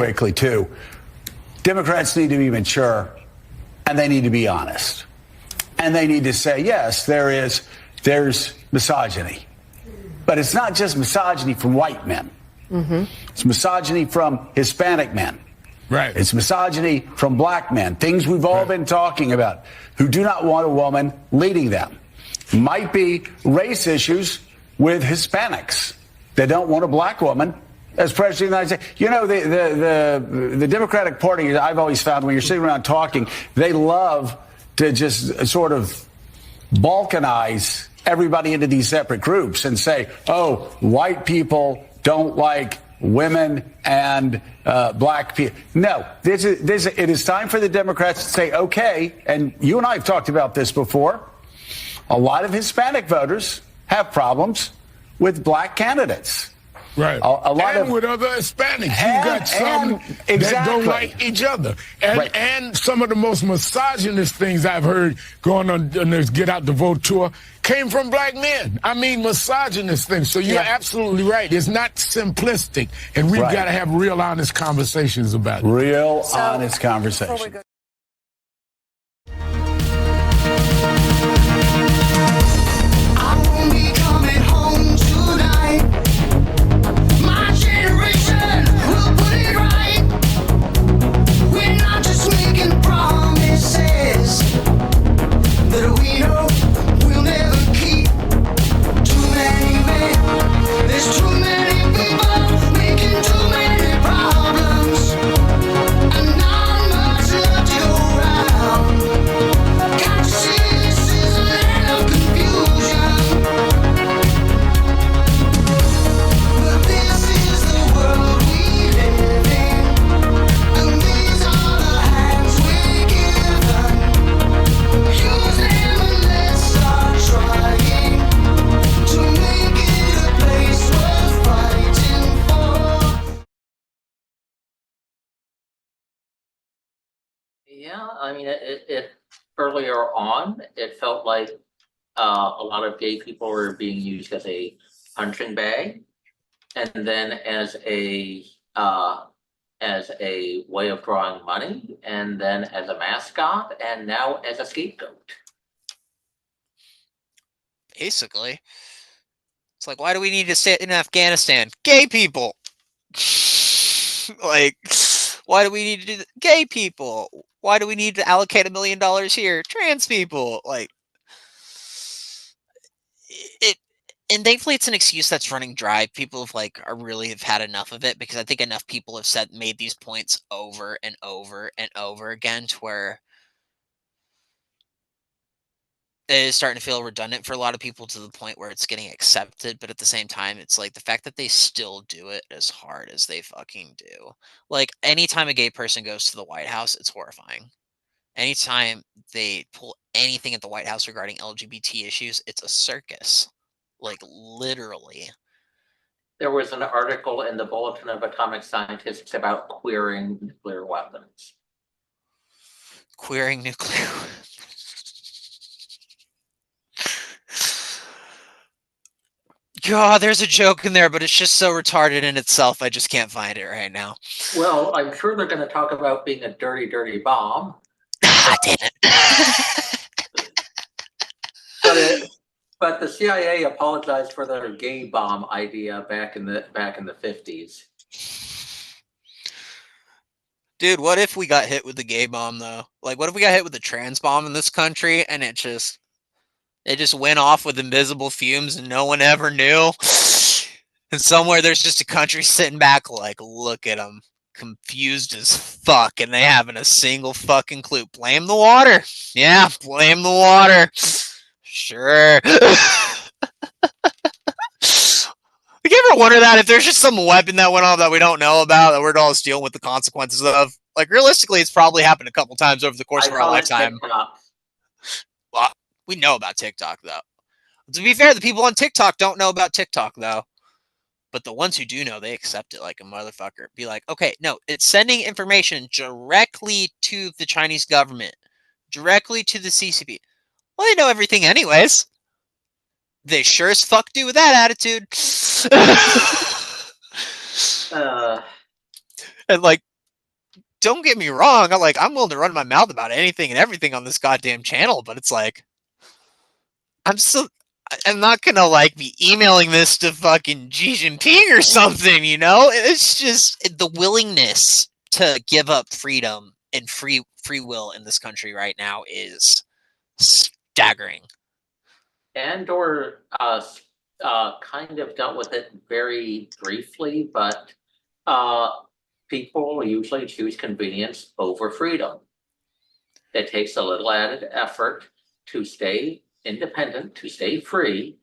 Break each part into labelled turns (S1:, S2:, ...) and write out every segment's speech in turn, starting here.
S1: quickly, too. Democrats need to be mature, and they need to be honest. And they need to say, yes, there's misogyny. But it's not just misogyny from white men. Mm-hmm. It's misogyny from Hispanic men.
S2: Right.
S1: It's misogyny from black men, things we've all been talking about, who do not want a woman leading them. Might be race issues with Hispanics. They don't want a black woman as president of the United States. You know, the Democratic Party, I've always found when you're sitting around talking, they love to just sort of balkanize everybody into these separate groups and say, oh, white people don't like women and black people. No, it is time for the Democrats to say, okay, and you and I have talked about this before, a lot of Hispanic voters have problems with black candidates.
S2: Right.
S1: A lot
S2: and
S1: of,
S2: with other Hispanics. You got some that don't like each other. And some of the most misogynist things I've heard going on this Get Out the Vote tour came from black men. I mean, misogynist things. So you're absolutely right. It's not simplistic. And we've got to have real honest conversations about it.
S1: Real honest conversations.
S3: Yeah, I mean, it earlier on, it felt like a lot of gay people were being used as a punching bag, and then as a way of drawing money, and then as a mascot, and now as a scapegoat.
S4: Basically, it's like, why do we need to stay in Afghanistan? Gay people. Like, why do we need to do that? Gay people? Why do we need to allocate $1 million here? Trans people. Like, it, and thankfully it's an excuse that's running dry. People have had enough of it, because I think enough people have made these points over and over and over again to where it is starting to feel redundant for a lot of people, to the point where it's getting accepted. But at the same time, it's like the fact that they still do it as hard as they fucking do. Like, anytime a gay person goes to the White House, it's horrifying. Anytime they pull anything at the White House regarding LGBT issues, it's a circus. Like, literally.
S3: There was an article in the Bulletin of Atomic Scientists about queering nuclear weapons.
S4: Queering nuclear weapons. God, there's a joke in there, but it's just so retarded in itself, I just can't find it right now.
S3: Well, I'm sure they're going to talk about being a dirty, dirty bomb.
S4: Damn it.
S3: But the CIA apologized for their gay bomb idea back in the 50s.
S4: Dude, what if we got hit with the gay bomb, though? Like, what if we got hit with the trans bomb in this country, and it just went off with invisible fumes and no one ever knew? And somewhere there's just a country sitting back like, look at them, confused as fuck, and they haven't a single fucking clue. Blame the water. Yeah, blame the water. Sure. Like, you ever wonder that if there's just some weapon that went off that we don't know about, that we're all dealing with the consequences of? Like, realistically, it's probably happened a couple times over the course of our lifetime. Well, we know about TikTok, though. To be fair, the people on TikTok don't know about TikTok, though. But the ones who do know, they accept it like a motherfucker. Be like, okay, no, it's sending information directly to the Chinese government, directly to the CCP. Well, they know everything anyways. They sure as fuck do with that attitude. And like, don't get me wrong. I'm willing to run my mouth about anything and everything on this goddamn channel, but it's like, I'm not gonna like be emailing this to fucking Xi Jinping or something, you know? It's just the willingness to give up freedom and free will in this country right now is staggering.
S3: Andor kind of dealt with it very briefly, but people usually choose convenience over freedom. It takes a little added effort to stay independent, to stay free,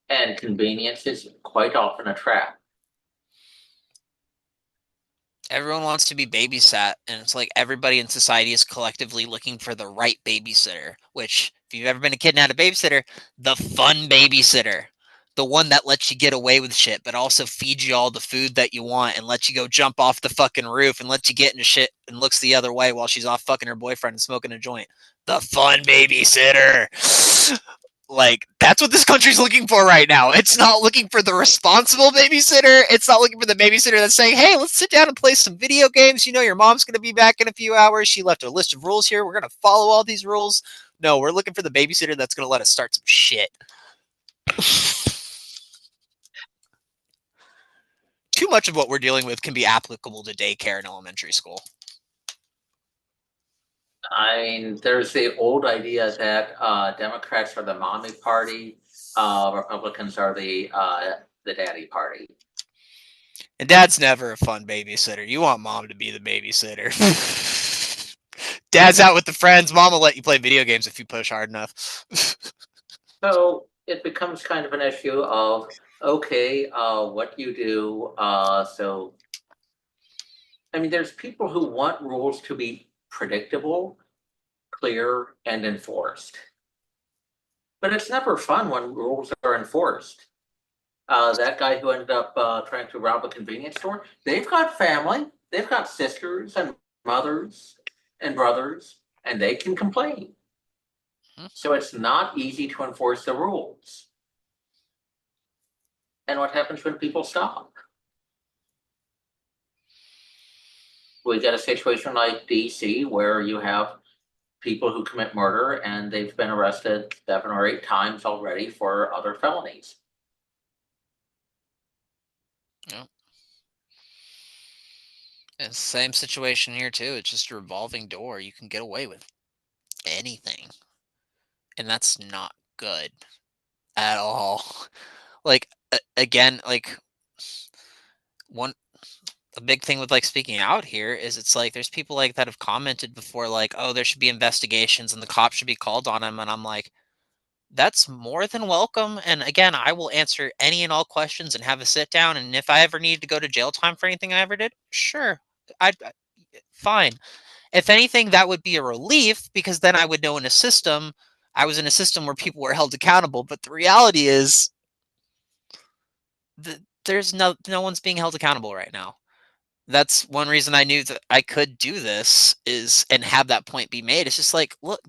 S3: and convenience is quite often a trap.
S4: Everyone wants to be babysat, and it's like everybody in society is collectively looking for the right babysitter, which, if you've ever been a kid and had a babysitter, the fun babysitter. The one that lets you get away with shit, but also feeds you all the food that you want and lets you go jump off the fucking roof and lets you get into shit and looks the other way while she's off fucking her boyfriend and smoking a joint. The fun babysitter. Like, that's what this country's looking for right now. It's not looking for the responsible babysitter. It's not looking for the babysitter that's saying, hey, let's sit down and play some video games. You know, your mom's going to be back in a few hours. She left a list of rules here. We're going to follow all these rules. No, we're looking for the babysitter that's going to let us start some shit. Too much of what we're dealing with can be applicable to daycare and elementary school.
S3: I mean, there's the old idea that Democrats are the mommy party, Republicans are the daddy party.
S4: And dad's never a fun babysitter. You want mom to be the babysitter. Dad's out with the friends. Mom will let you play video games if you push hard enough.
S3: So it becomes kind of an issue of, okay, what you do. So, I mean, there's people who want rules to be predictable, clear, and enforced. But it's never fun when rules are enforced. That guy who ended up trying to rob a convenience store, they've got family, they've got sisters and mothers and brothers, and they can complain. So it's not easy to enforce the rules. And what happens when people stop? We get a situation like DC where you have people who commit murder and they've been arrested 7 or 8 times already for other felonies.
S4: Yeah. It's the same situation here too. It's just a revolving door. You can get away with anything. And that's not good at all. Like, again, like, a big thing with like speaking out here is it's like there's people like that have commented before, like, oh, there should be investigations and the cops should be called on him. And I'm like, that's more than welcome. And again, I will answer any and all questions and have a sit down. And if I ever need to go to jail time for anything I ever did, sure, fine. If anything, that would be a relief because then I would know I was in a system where people were held accountable. But the reality is there's no one's being held accountable right now. That's one reason I knew that I could do this and have that point be made. It's just like, look,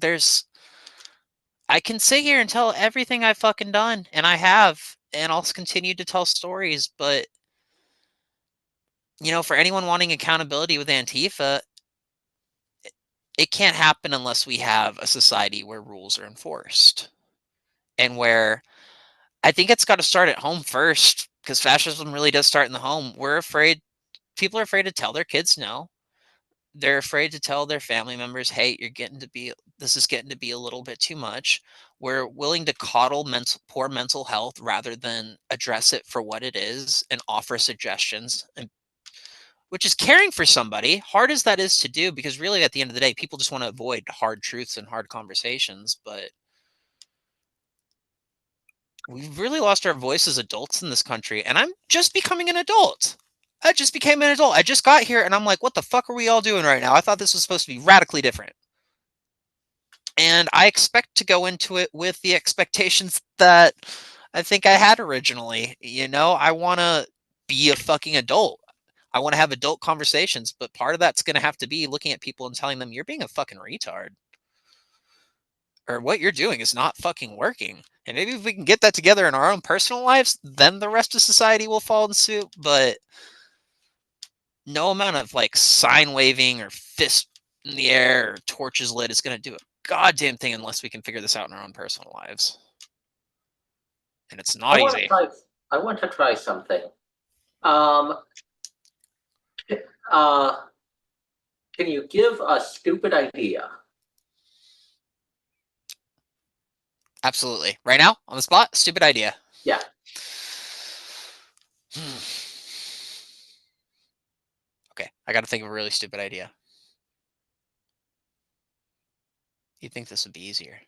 S4: I can sit here and tell everything I've fucking done, and I have, and I'll continue to tell stories, but, you know, for anyone wanting accountability with Antifa, it can't happen unless we have a society where rules are enforced. And where I think it's got to start at home first, because fascism really does start in the home. People are afraid to tell their kids no. They're afraid to tell their family members, hey, this is getting to be a little bit too much. We're willing to coddle poor mental health rather than address it for what it is and offer suggestions, which is caring for somebody, hard as that is to do, because really at the end of the day, people just want to avoid hard truths and hard conversations. But we've really lost our voice as adults in this country, and I'm just becoming an adult. I just became an adult. I just got here and I'm like, what the fuck are we all doing right now? I thought this was supposed to be radically different. And I expect to go into it with the expectations that I think I had originally. You know, I want to be a fucking adult. I want to have adult conversations, but part of that's going to have to be looking at people and telling them you're being a fucking retard. Or what you're doing is not fucking working. And maybe if we can get that together in our own personal lives, then the rest of society will fall in suit. But no amount of like sign waving or fist in the air or torches lit is going to do a goddamn thing unless we can figure this out in our own personal lives. And it's not easy.
S3: I want to try something. Um, can you give a stupid idea?
S4: Absolutely. Right now, on the spot, stupid idea.
S3: Yeah.
S4: Okay, I got to think of a really stupid idea. You'd think this would be easier.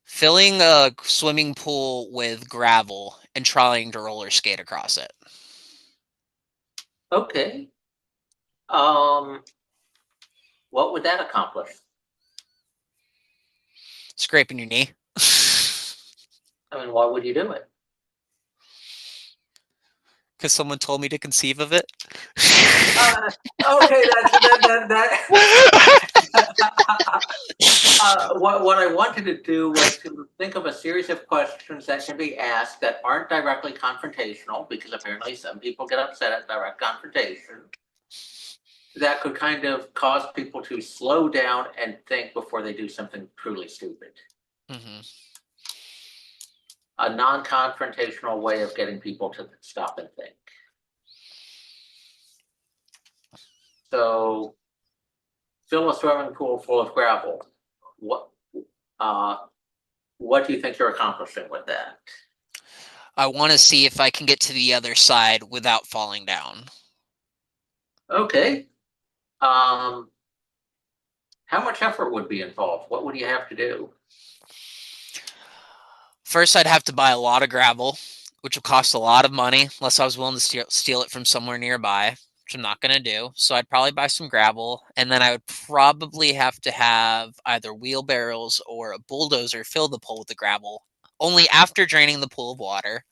S4: Filling a swimming pool with gravel and trying to roller skate across it.
S3: Okay. What would that accomplish?
S4: Scraping your knee.
S3: I mean, why would you do it?
S4: Because someone told me to conceive of it.
S3: Okay, what I wanted to do was to think of a series of questions that can be asked that aren't directly confrontational, because apparently some people get upset at direct confrontation. That could kind of cause people to slow down and think before they do something truly stupid.
S4: Mm-hmm.
S3: A non-confrontational way of getting people to stop and think. So, fill a swimming pool full of gravel. What do you think you're accomplishing with that?
S4: I want to see if I can get to the other side without falling down.
S3: Okay. How much effort would be involved? What would you have to do?
S4: First, I'd have to buy a lot of gravel, which will cost a lot of money, unless I was willing to steal it from somewhere nearby, which I'm not going to do. So I'd probably buy some gravel, and then I would probably have to have either wheelbarrows or a bulldozer fill the pool with the gravel, only after draining the pool of water.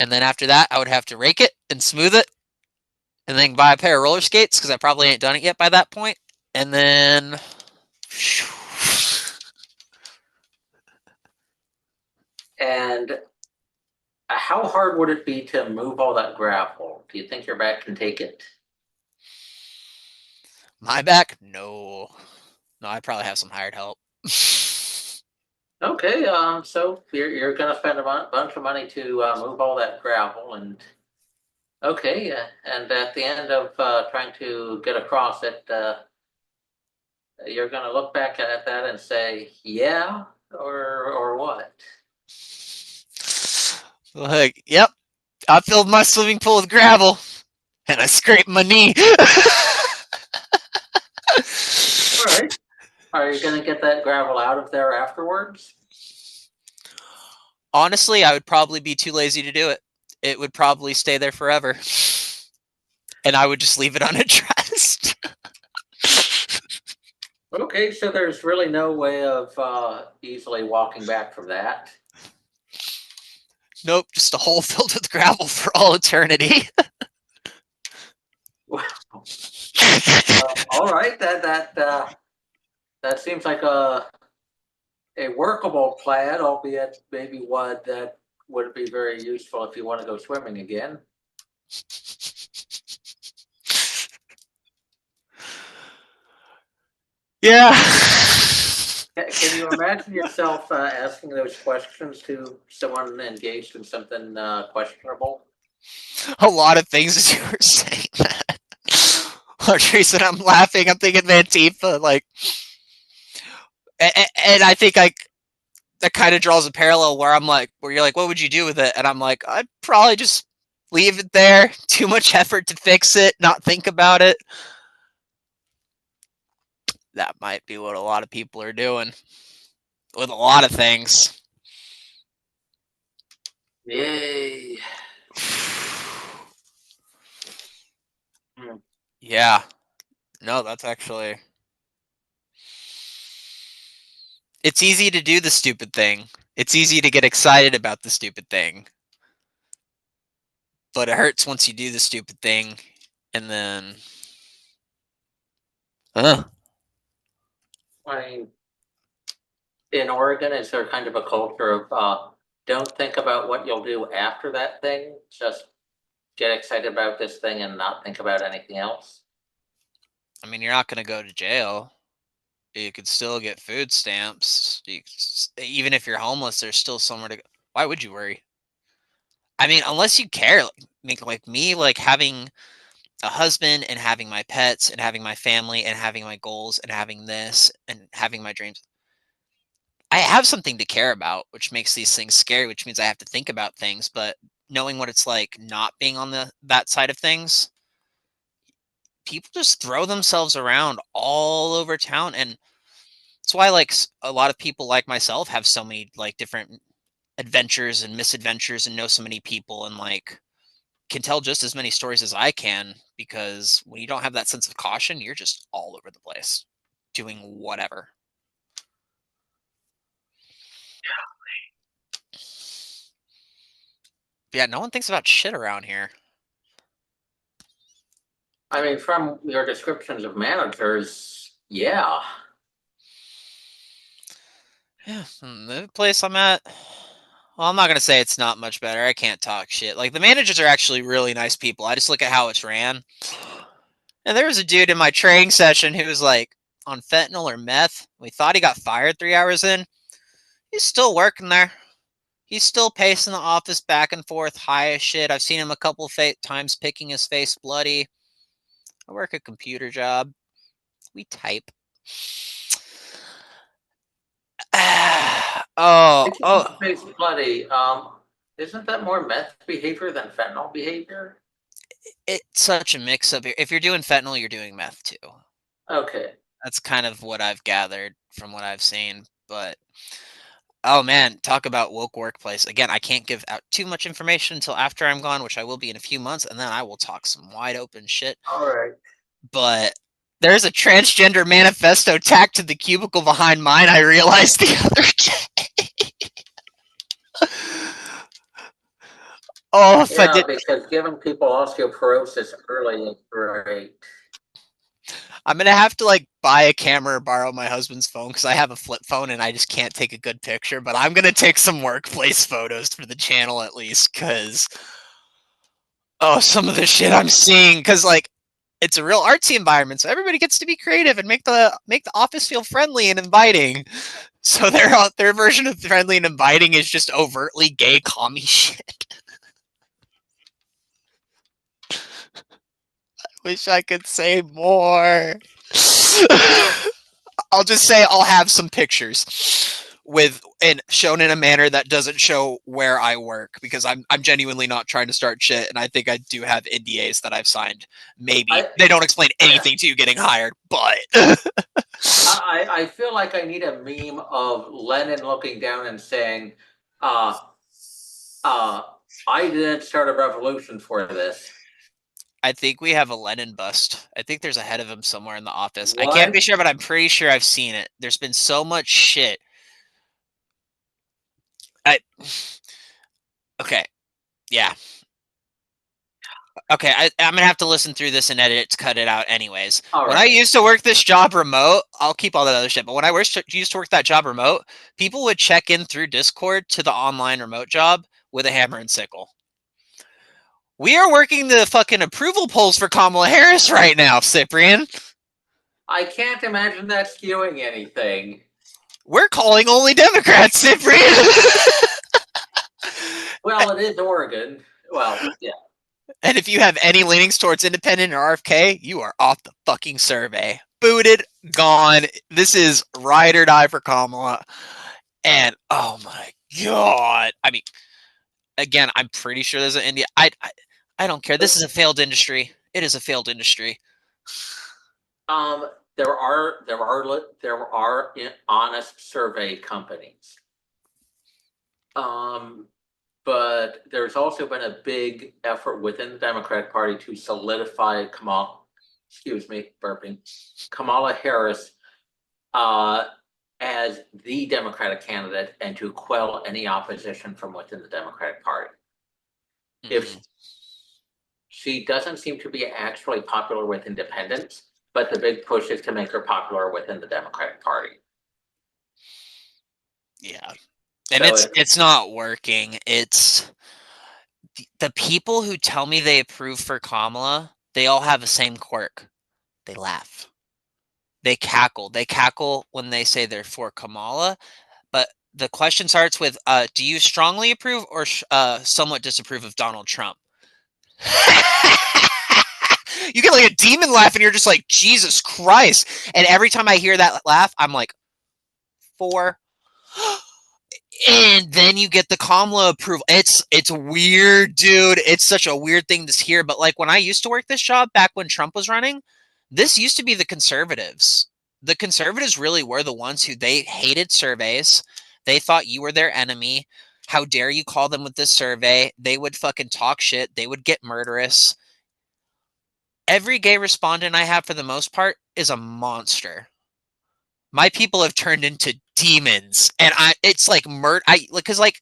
S4: And then after that, I would have to rake it and smooth it, and then buy a pair of roller skates, because I probably ain't done it yet by that point. And then...
S3: And how hard would it be to move all that gravel? Do you think your back can take it?
S4: My back? No. No, I probably have some hired help.
S3: Okay, so you're going to spend a bunch of money to move all that gravel, and okay, and at the end of trying to get across it, you're going to look back at that and say, yeah, or what?
S4: Like, yep, I filled my swimming pool with gravel, and I scraped my knee.
S3: All right. Are you going to get that gravel out of there afterwards?
S4: Honestly, I would probably be too lazy to do it. It would probably stay there forever. And I would just leave it unaddressed.
S3: Okay, so there's really no way of easily walking back from that.
S4: Nope, just a hole filled with gravel for all eternity.
S3: All right, that seems like a workable plan, albeit maybe one that wouldn't be very useful if you want to go swimming again.
S4: Yeah.
S3: Can you imagine yourself asking those questions to someone engaged in something questionable?
S4: A lot of things as you were saying that. Teresa, I'm laughing. I'm thinking Antifa, like, and I think that kind of draws a parallel where where you're like, what would you do with it? And I'm like, I'd probably just leave it there. Too much effort to fix it, not think about it. That might be what a lot of people are doing with a lot of things.
S3: Yay.
S4: Yeah. No, that's actually... It's easy to do the stupid thing. It's easy to get excited about the stupid thing. But it hurts once you do the stupid thing, and then...
S3: I mean, in Oregon, is there kind of a culture of don't think about what you'll do after that thing, just get excited about this thing and not think about anything else?
S4: I mean, you're not going to go to jail. You could still get food stamps. Even if you're homeless, there's still somewhere to go. Why would you worry? I mean, unless you care, like me, like having a husband and having my pets and having my family and having my goals and having this and having my dreams. I have something to care about, which makes these things scary, which means I have to think about things, but knowing what it's like not being on that side of things, people just throw themselves around all over town, and that's why like a lot of people like myself have so many like different adventures and misadventures and know so many people and like can tell just as many stories as I can, because when you don't have that sense of caution, you're just all over the place doing whatever. Yeah, no one thinks about shit around here.
S3: I mean, from your descriptions of managers, yeah.
S4: Yeah, the place I'm at, well, I'm not gonna say it's not much better. I can't talk shit. Like the managers are actually really nice people. I just look at how it's ran. And there was a dude in my training session who was like on fentanyl or meth. We thought he got fired 3 hours in. He's still working there. He's still pacing the office back and forth, high as shit. I've seen him a couple times picking his face bloody. I work a computer job. We type.
S3: Face bloody. Isn't that more meth behavior than fentanyl behavior?
S4: It's such a mix up here. If you're doing fentanyl, you're doing meth too.
S3: Okay.
S4: That's kind of what I've gathered from what I've seen. But oh man, talk about woke workplace. Again, I can't give out too much information until after I'm gone, which I will be in a few months, and then I will talk some wide open shit.
S3: All right.
S4: But there's a transgender manifesto tacked to the cubicle behind mine, I realized the other day. Oh, if I did.
S3: Because giving people osteoporosis early is great.
S4: I'm gonna have to like buy a camera or borrow my husband's phone because I have a flip phone and I just can't take a good picture. But I'm gonna take some workplace photos for the channel at least, because some of the shit I'm seeing, because like it's a real artsy environment, so everybody gets to be creative and make the office feel friendly and inviting. So their version of friendly and inviting is just overtly gay commie shit. Wish I could say more. I'll just say I'll have some pictures shown in a manner that doesn't show where I work, because I'm genuinely not trying to start shit, and I think I do have NDAs that I've signed. Maybe they don't explain anything to you getting hired, but
S3: I feel like I need a meme of Lenin looking down and saying, I didn't start a revolution for this.
S4: I think we have a Lenin bust. I think there's a head of him somewhere in the office.
S3: What?
S4: I can't be sure, but I'm pretty sure I've seen it. There's been so much shit. Okay. Yeah. Okay, I'm gonna have to listen through this and edit it to cut it out anyways.
S3: All
S4: when
S3: right.
S4: I used to work this job remote, I'll keep all that other shit, but when I used to work that job remote, people would check in through Discord to the online remote job with a hammer and sickle. We are working the fucking approval polls for Kamala Harris right now, Cyprian.
S3: I can't imagine that skewing anything.
S4: We're calling only Democrats, Cyprian.
S3: Well, it is Oregon. Well, yeah.
S4: And if you have any leanings towards independent or RFK, you are off the fucking survey. Booted, gone. This is ride or die for Kamala. And oh my god. I mean, again, I'm pretty sure there's an India. I don't care. This is a failed industry. It is a failed industry.
S3: There are honest survey companies. But there's also been a big effort within the Democratic Party to solidify Kamala Harris as the Democratic candidate and to quell any opposition from within the Democratic Party. Mm-hmm. If she doesn't seem to be actually popular with independents, but the big push is to make her popular within the Democratic Party.
S4: Yeah. And
S3: So
S4: it's not working. It's the people who tell me they approve for Kamala, they all have the same quirk. They laugh. They cackle. They cackle when they say they're for Kamala, but the question starts with, do you strongly approve or somewhat disapprove of Donald Trump? You get like a demon laugh and you're just like, Jesus Christ. And every time I hear that laugh, I'm like, for. And then you get the Kamala approval. It's weird, dude. It's such a weird thing to hear. But like when I used to work this job back when Trump was running, this used to be the conservatives. The conservatives really were the ones who they hated surveys. They thought you were their enemy. How dare you call them with this survey? They would fucking talk shit. They would get murderous. Every gay respondent I have for the most part is a monster. My people have turned into demons, and it's like because like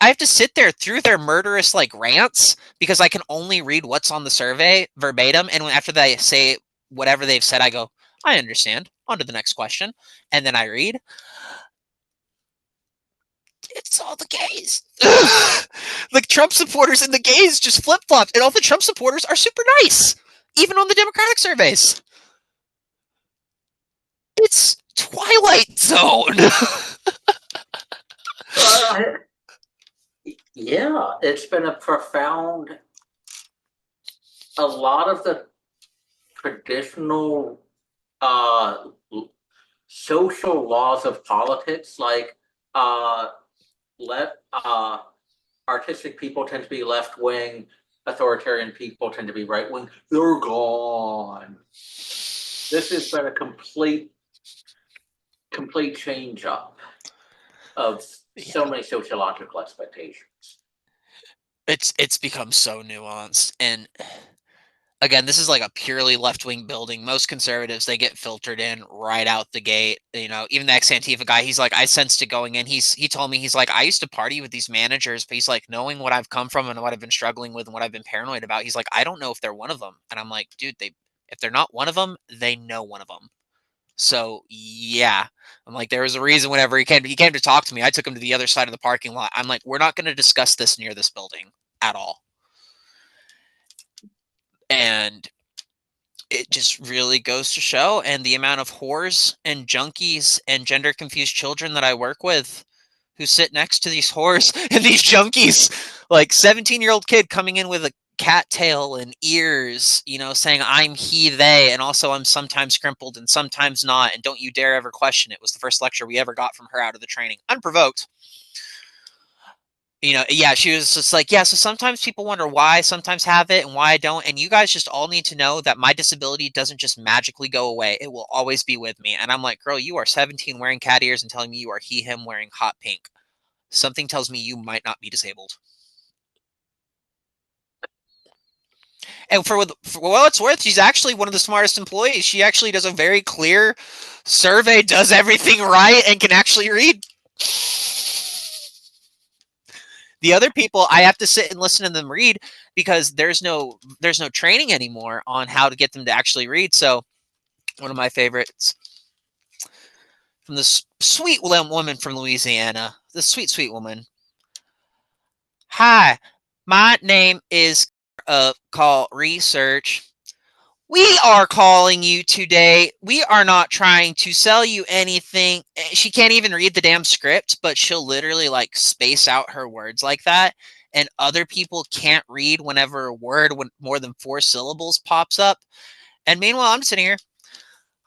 S4: I have to sit there through their murderous like rants because I can only read what's on the survey verbatim, and after they say whatever they've said, I go, I understand. On to the next question, and then I read. It's all the gays. Like Trump supporters and the gays just flip flopped, and all the Trump supporters are super nice, even on the Democratic surveys. It's Twilight Zone.
S3: Yeah, it's been a profound. A lot of the traditional social laws of politics, like artistic people tend to be left wing, authoritarian people tend to be right wing. They're gone. This has been a complete change up of so many sociological expectations.
S4: It's become so nuanced, and again, this is like a purely left-wing building. Most conservatives, they get filtered in right out the gate. You know, even the ex-Antifa guy, he's like, I sensed it going in. He told me, he's like, I used to party with these managers, but he's like, knowing what I've come from and what I've been struggling with and what I've been paranoid about, he's like, I don't know if they're one of them. And I'm like, dude, if they're not one of them, they know one of them. So yeah, I'm like, there was a reason whenever he came to talk to me, I took him to the other side of the parking lot. I'm like, we're not going to discuss this near this building at all. And it just really goes to show, and the amount of whores and junkies and gender confused children that I work with who sit next to these whores and these junkies, like 17-year-old kid coming in with a cat tail and ears, you know, saying I'm he, they, and also I'm sometimes crimpled and sometimes not, and don't you dare ever question it, was the first lecture we ever got from her out of the training, unprovoked. You know, yeah, she was just like, yeah, so sometimes people wonder why I sometimes have it and why I don't. And you guys just all need to know that my disability doesn't just magically go away. It will always be with me. And I'm like, girl, you are 17 wearing cat ears and telling me you are he, him wearing hot pink. Something tells me you might not be disabled. And for what it's worth, she's actually one of the smartest employees. She actually does a very clear survey, does everything right, and can actually read. The other people, I have to sit and listen to them read because there's no training anymore on how to get them to actually read. So one of my favorites from this sweet woman from Louisiana, this sweet woman. Hi, my name is Call Research. We are calling you today. We are not trying to sell you anything. She can't even read the damn script, but she'll literally like space out her words like that. And other people can't read whenever a word with more than 4 syllables pops up. And meanwhile, I'm sitting here.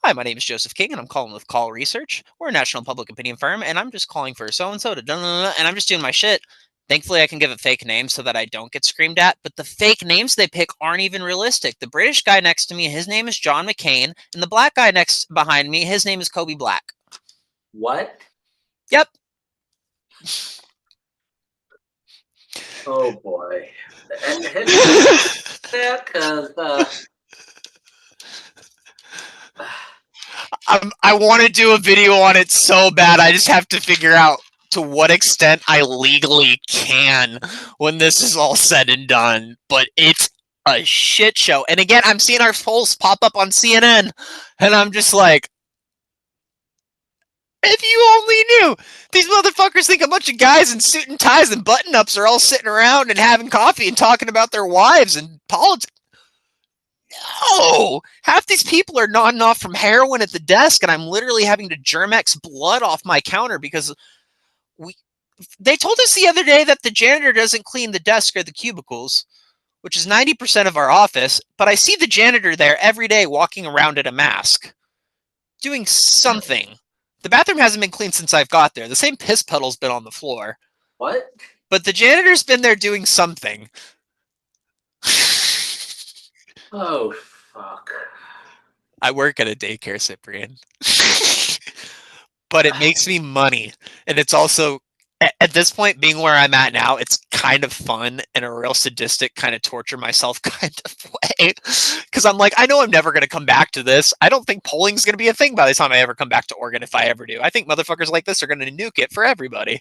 S4: Hi, my name is Joseph King, and I'm calling with Call Research. We're a national public opinion firm, and I'm just calling for so-and-so to and I'm just doing my shit. Thankfully, I can give a fake name so that I don't get screamed at, but the fake names they pick aren't even realistic. The British guy next to me, his name is John McCain, and the black guy behind me, his name is Kobe Black.
S3: What?
S4: Yep.
S3: Oh, boy. Because...
S4: I want to do a video on it so bad. I just have to figure out to what extent I legally can when this is all said and done. But it's a shit show. And again, I'm seeing our polls pop up on CNN, and I'm just like, If you only knew. These motherfuckers think a bunch of guys in suit and ties and button-ups are all sitting around and having coffee and talking about their wives and politics. No! Half these people are nodding off from heroin at the desk, and I'm literally having to Germex blood off my counter because they told us the other day that the janitor doesn't clean the desk or the cubicles, which is 90% of our office, but I see the janitor there every day walking around in a mask, doing something. The bathroom hasn't been cleaned since I've got there. The same piss puddle's been on the floor.
S3: What?
S4: But the janitor's been there doing something.
S3: Oh, fuck.
S4: I work at a daycare, Cyprian. But it makes me money. And it's also, at this point, being where I'm at now, it's kind of fun in a real sadistic kind of torture myself kind of way. Because I'm like, I know I'm never going to come back to this. I don't think polling's going to be a thing by the time I ever come back to Oregon, if I ever do. I think motherfuckers like this are going to nuke it for everybody.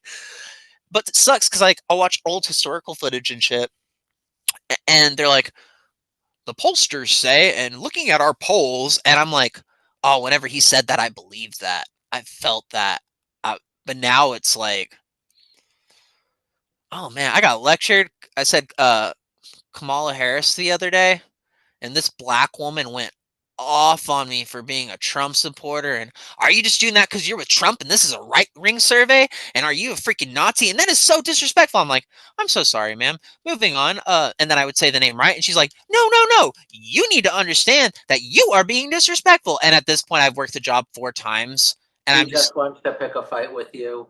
S4: But it sucks because like I'll watch old historical footage and shit, and they're like, the pollsters say, and looking at our polls, and I'm like, oh, whenever he said that, I believed that. I felt that. But now it's like, oh man, I got lectured. I said Kamala Harris the other day, and this black woman went off on me for being a Trump supporter. And are you just doing that because you're with Trump and this is a right-wing survey? And are you a freaking Nazi? And that is so disrespectful. I'm like, I'm so sorry, ma'am. Moving on. And then I would say the name right. And she's like, no. You need to understand that you are being disrespectful. And at this point, I've worked the job 4 times. And
S3: He
S4: I'm just
S3: wants to pick a fight with you.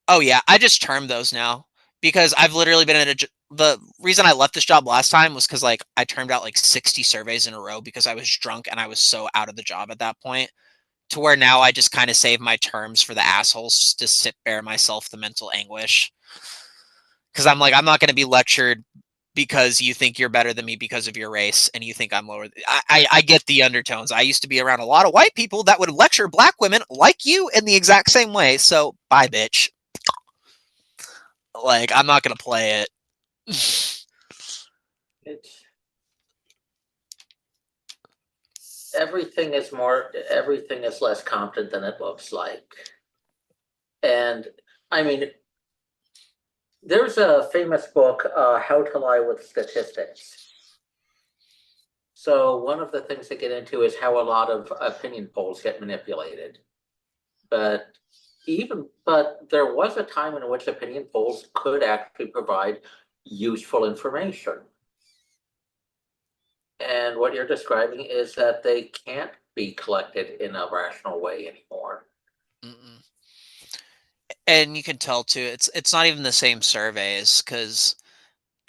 S4: Oh yeah, I just term those now because I've literally been in the reason I left this job last time was because like I termed out like 60 surveys in a row because I was drunk and I was so out of the job at that point, to where now I just kind of save my terms for the assholes to sit bear myself the mental anguish. Because I'm like, I'm not going to be lectured because you think you're better than me because of your race and you think I'm lower. I get the undertones. I used to be around a lot of white people that would lecture black women like you in the exact same way. So bye, bitch. Like, I'm not going to play it.
S3: It's everything is less competent than it looks like. And I mean, there's a famous book, How to Lie with Statistics. So one of the things they get into is how a lot of opinion polls get manipulated. But there was a time in which opinion polls could actually provide useful information. And what you're describing is that they can't be collected in a rational way anymore.
S4: Mm-mm. And you can tell too, it's not even the same surveys because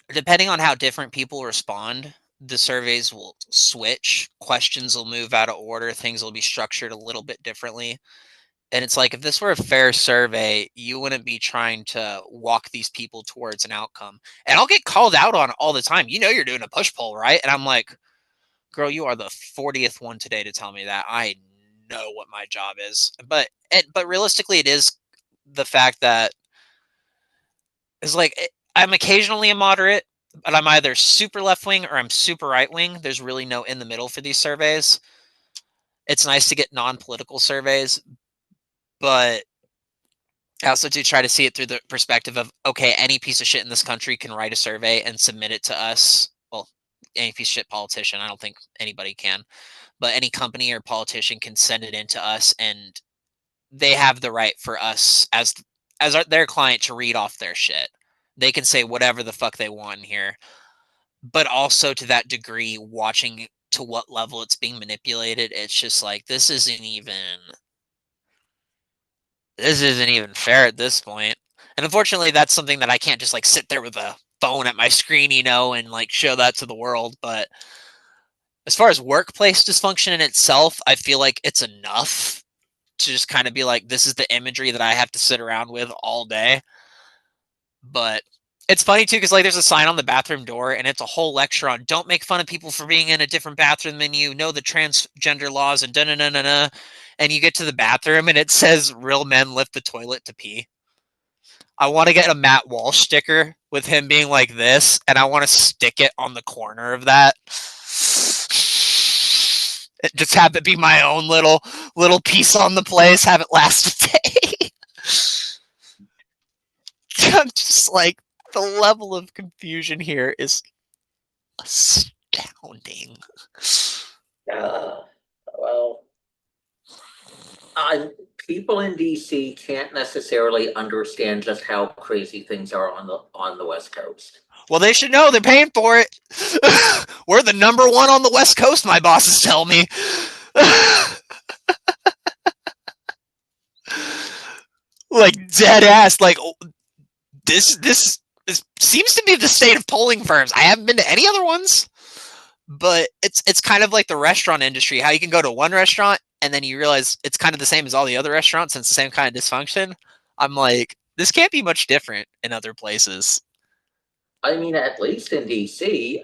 S4: depending on how different people respond, the surveys will switch, questions will move out of order, things will be structured a little bit differently. And it's like, if this were a fair survey, you wouldn't be trying to walk these people towards an outcome. And I'll get called out on it all the time. You know, you're doing a push poll, right? And I'm like, girl, you are the 40th one today to tell me that. I know what my job is. But realistically, it is the fact that it's like, I'm occasionally a moderate, but I'm either super left wing or I'm super right wing. There's really no in the middle for these surveys. It's nice to get non-political surveys, but I also do try to see it through the perspective of, okay, any piece of shit in this country can write a survey and submit it to us. Well, any piece of shit politician, I don't think anybody can, but any company or politician can send it in to us, and they have the right for us as their client to read off their shit. They can say whatever the fuck they want in here, but also to that degree, watching to what level it's being manipulated, it's just like, this isn't even fair at this point. And unfortunately, that's something that I can't just like sit there with a phone at my screen, you know, and like show that to the world. But as far as workplace dysfunction in itself, I feel like it's enough to just kind of be like, this is the imagery that I have to sit around with all day. But it's funny too, because like there's a sign on the bathroom door and it's a whole lecture on don't make fun of people for being in a different bathroom than you, know the transgender laws and da-na-na-na-na. And you get to the bathroom and it says real men lift the toilet to pee. I want to get a Matt Walsh sticker with him being like this, and I want to stick it on the corner of that. Just have it be my own little piece on the place. Have it last a day. I'm just like, the level of confusion here is astounding.
S3: Well, people in DC can't necessarily understand just how crazy things are on the West Coast.
S4: Well, they should know they're paying for it. We're the number one on the West Coast, my bosses tell me. Like, dead ass. Like, this seems to be the state of polling firms. I haven't been to any other ones, but it's kind of like the restaurant industry. How you can go to one restaurant and then you realize it's kind of the same as all the other restaurants and it's the same kind of dysfunction. I'm like, this can't be much different in other places.
S3: I mean, at least in DC,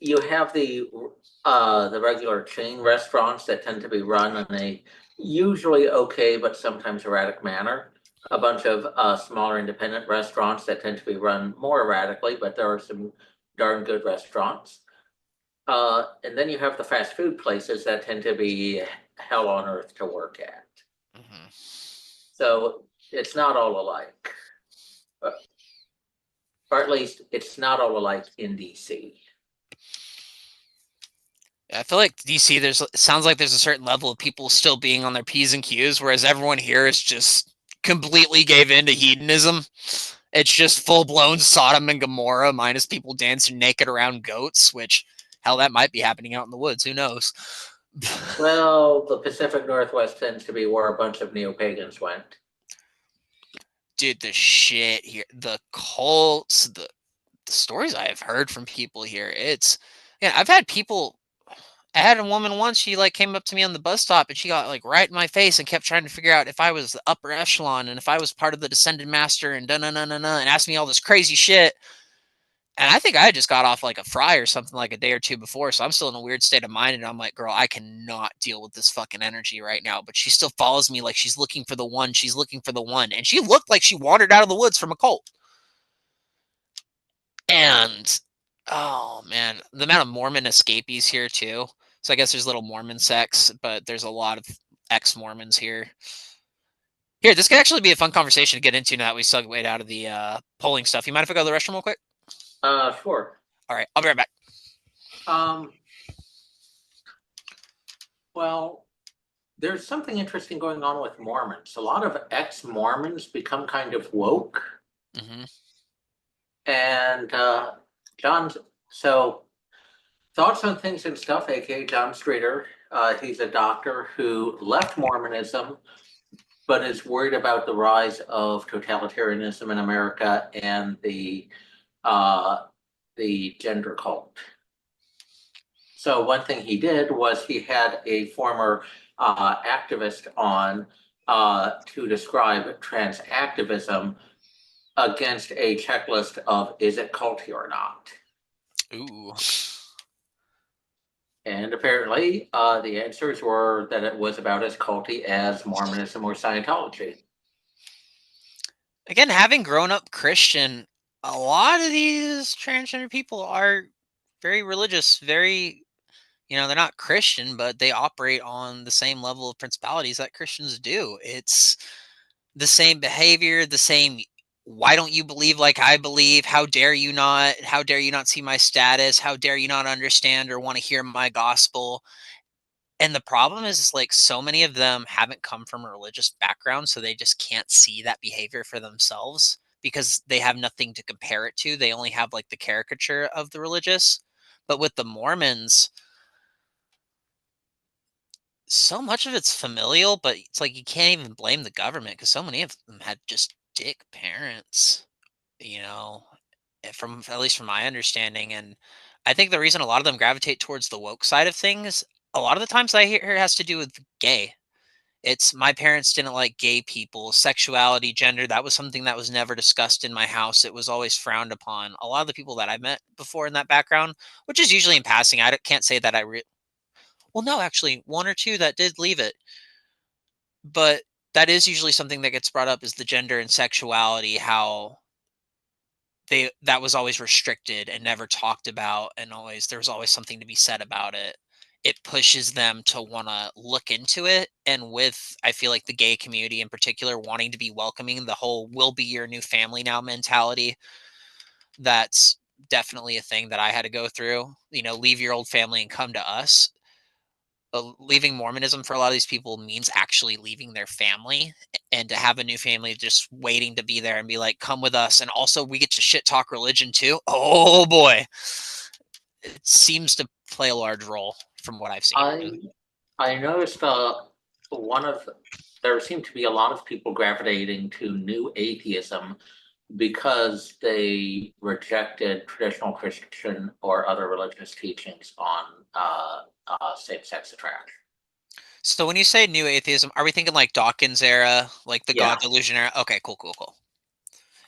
S3: you have the regular chain restaurants that tend to be run in a usually okay but sometimes erratic manner. A bunch of smaller independent restaurants that tend to be run more erratically, but there are some darn good restaurants. And then you have the fast food places that tend to be hell on earth to work at.
S4: Mm-hmm.
S3: So it's not all alike. Or at least it's not all alike in DC.
S4: I feel like DC, it sounds like there's a certain level of people still being on their P's and Q's, whereas everyone here is just completely gave in to hedonism. It's just full blown Sodom and Gomorrah, minus people dancing naked around goats, which, hell, that might be happening out in the woods. Who knows?
S3: Well, the Pacific Northwest tends to be where a bunch of neo-pagans went.
S4: Dude, the shit here, the cults, the stories I have heard from people here, I've had people. I had a woman once, she like came up to me on the bus stop and she got like right in my face and kept trying to figure out if I was the upper echelon and if I was part of the Descended Master and and asked me all this crazy shit. And I think I just got off like a fry or something like a day or two before. So I'm still in a weird state of mind. And I'm like, girl, I cannot deal with this fucking energy right now. But she still follows me like she's looking for the one. She's looking for the one. And she looked like she wandered out of the woods from a cult. And oh man, the amount of Mormon escapees here too. So I guess there's little Mormon sects, but there's a lot of ex-Mormons here. Here, this could actually be a fun conversation to get into now that we segued out of the polling stuff. You mind if I go to the restroom real quick?
S3: Sure.
S4: All right, I'll be right back.
S3: Well, there's something interesting going on with Mormons. A lot of ex-Mormons become kind of woke.
S4: Mm-hmm.
S3: And so Thoughts on Things and Stuff, aka John Streeter. He's a doctor who left Mormonism, but is worried about the rise of totalitarianism in America and the gender cult. So one thing he did was he had a former activist on to describe trans activism against a checklist of is it culty or not.
S4: Ooh.
S3: And apparently the answers were that it was about as culty as Mormonism or Scientology.
S4: Again, having grown up Christian, a lot of these transgender people are very religious, very, they're not Christian, but they operate on the same level of principalities that Christians do. It's the same behavior, the same, why don't you believe like I believe? How dare you not? How dare you not see my status? How dare you not understand or want to hear my gospel? And the problem is like so many of them haven't come from a religious background, so they just can't see that behavior for themselves because they have nothing to compare it to. They only have like the caricature of the religious. But with the Mormons, so much of it's familial, but it's like you can't even blame the government because so many of them had just dick parents, from at least from my understanding. And I think the reason a lot of them gravitate towards the woke side of things, a lot of the times I hear has to do with gay. It's my parents didn't like gay people, sexuality, gender. That was something that was never discussed in my house. It was always frowned upon. A lot of the people that I met before in that background, which is usually in passing, I can't say that well, no, actually, one or two that did leave it. But that is usually something that gets brought up is the gender and sexuality, how that was always restricted and never talked about, and there was always something to be said about it. It pushes them to want to look into it. And with, I feel like the gay community in particular wanting to be welcoming, the whole "we'll be your new family now" mentality, that's definitely a thing that I had to go through. Leave your old family and come to us. Leaving Mormonism for a lot of these people means actually leaving their family, and to have a new family just waiting to be there and be like, come with us. And also we get to shit talk religion too. Oh boy. It seems to play a large role from what I've seen.
S3: I noticed there seemed to be a lot of people gravitating to new atheism because they rejected traditional Christian or other religious teachings on same-sex attraction.
S4: So when you say new atheism, are we thinking like Dawkins era, like the God delusion era? Okay, cool.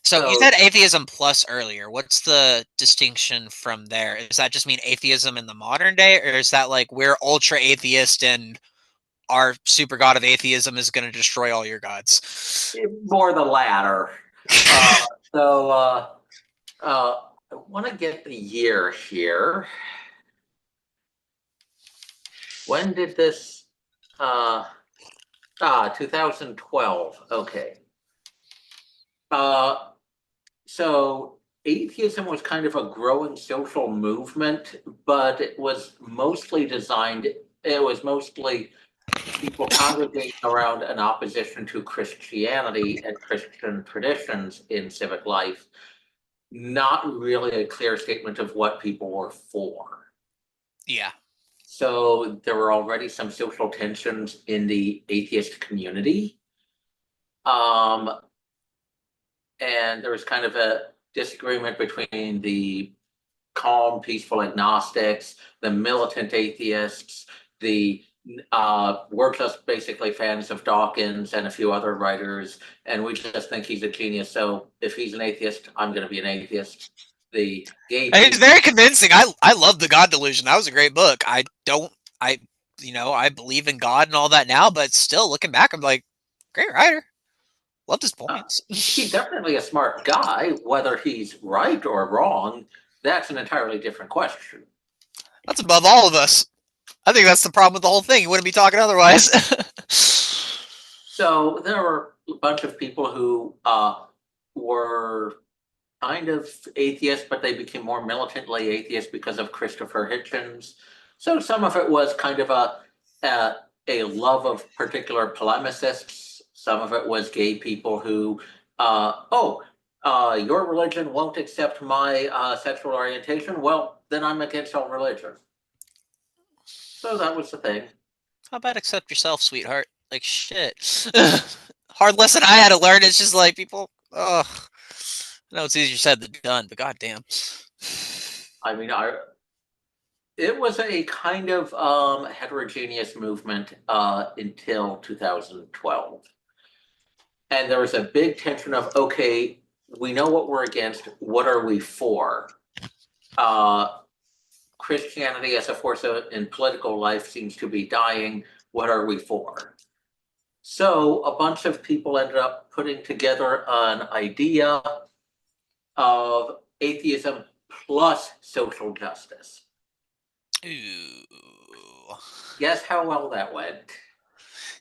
S4: So you said atheism plus earlier. What's the distinction from there? Does that just mean atheism in the modern day, or is that like we're ultra atheist and our super god of atheism is going to destroy all your gods?
S3: More the latter. I want to get the year here. When did this? 2012. Okay. So atheism was kind of a growing social movement, but it was mostly people congregating around an opposition to Christianity and Christian traditions in civic life, not really a clear statement of what people were for.
S4: Yeah.
S3: So there were already some social tensions in the atheist community. And there was kind of a disagreement between the calm, peaceful agnostics, the militant atheists, the we're just basically fans of Dawkins and a few other writers, and we just think he's a genius. So if he's an atheist, I'm going to be an atheist. The gay
S4: It's very convincing. I love The God Delusion. That was a great book. I believe in God and all that now, but still looking back, I'm like, great writer. Loved his points.
S3: He's definitely a smart guy. Whether he's right or wrong, that's an entirely different question.
S4: That's above all of us. I think that's the problem with the whole thing. You wouldn't be talking otherwise.
S3: So there were a bunch of people who were kind of atheists, but they became more militantly atheist because of Christopher Hitchens. So some of it was kind of a love of particular polemicists. Some of it was gay people who, your religion won't accept my sexual orientation. Well, then I'm against all religion. So that was the thing.
S4: How about accept yourself, sweetheart? Like, shit. Hard lesson I had to learn. It's just like people, I know it's easier said than done, but goddamn.
S3: I mean, it was a kind of heterogeneous movement until 2012. And there was a big tension of, okay, we know what we're against. What are we for? Christianity as a force in political life seems to be dying. What are we for? So a bunch of people ended up putting together an idea of atheism plus social justice.
S4: Ooh.
S3: Guess how well that went?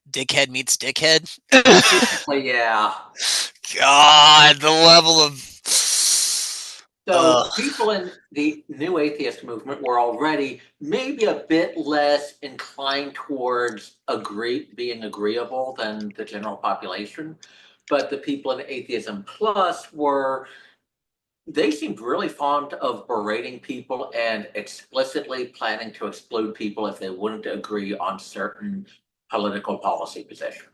S4: Dickhead meets dickhead.
S3: Yeah.
S4: God, the level of.
S3: So people in the new atheist movement were already maybe a bit less inclined towards being agreeable than the general population. But the people in Atheism Plus they seemed really fond of berating people and explicitly planning to exclude people if they wouldn't agree on certain political policy positions.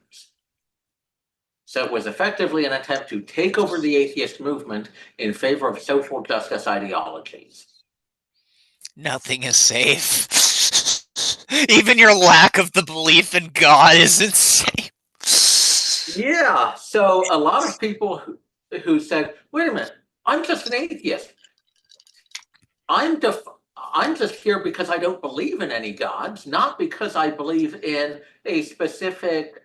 S3: So it was effectively an attempt to take over the atheist movement in favor of social justice ideologies.
S4: Nothing is safe. Even your lack of the belief in God is insane.
S3: Yeah, so a lot of people who said, wait a minute, I'm just an atheist. I'm just here because I don't believe in any gods, not because I believe in a specific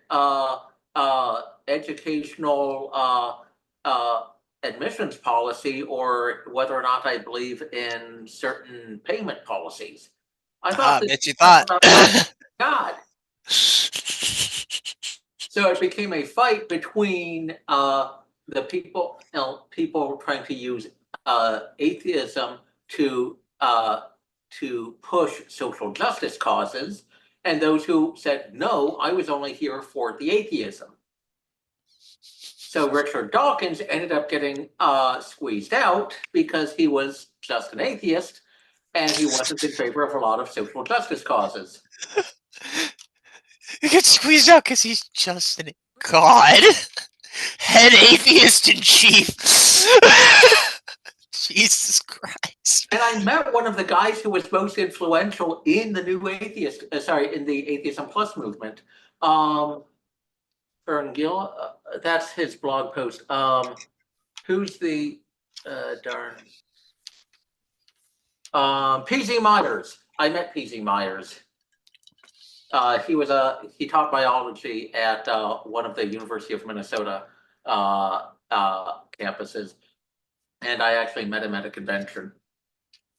S3: educational admissions policy or whether or not I believe in certain payment policies. I thought this
S4: bet you
S3: was
S4: thought.
S3: about God. So it became a fight between the people trying to use atheism to push social justice causes, and those who said, no, I was only here for the atheism. So Richard Dawkins ended up getting squeezed out because he was just an atheist and he wasn't in favor of a lot of social justice causes.
S4: He gets squeezed out because he's just an god. Head atheist in chief. Jesus Christ.
S3: And I met one of the guys who was most influential in the new in the Atheism Plus movement. Fern Gill, that's his blog post. Who's the PZ Myers. I met PZ Myers. He taught biology at one of the University of Minnesota campuses, and I actually met him at a convention.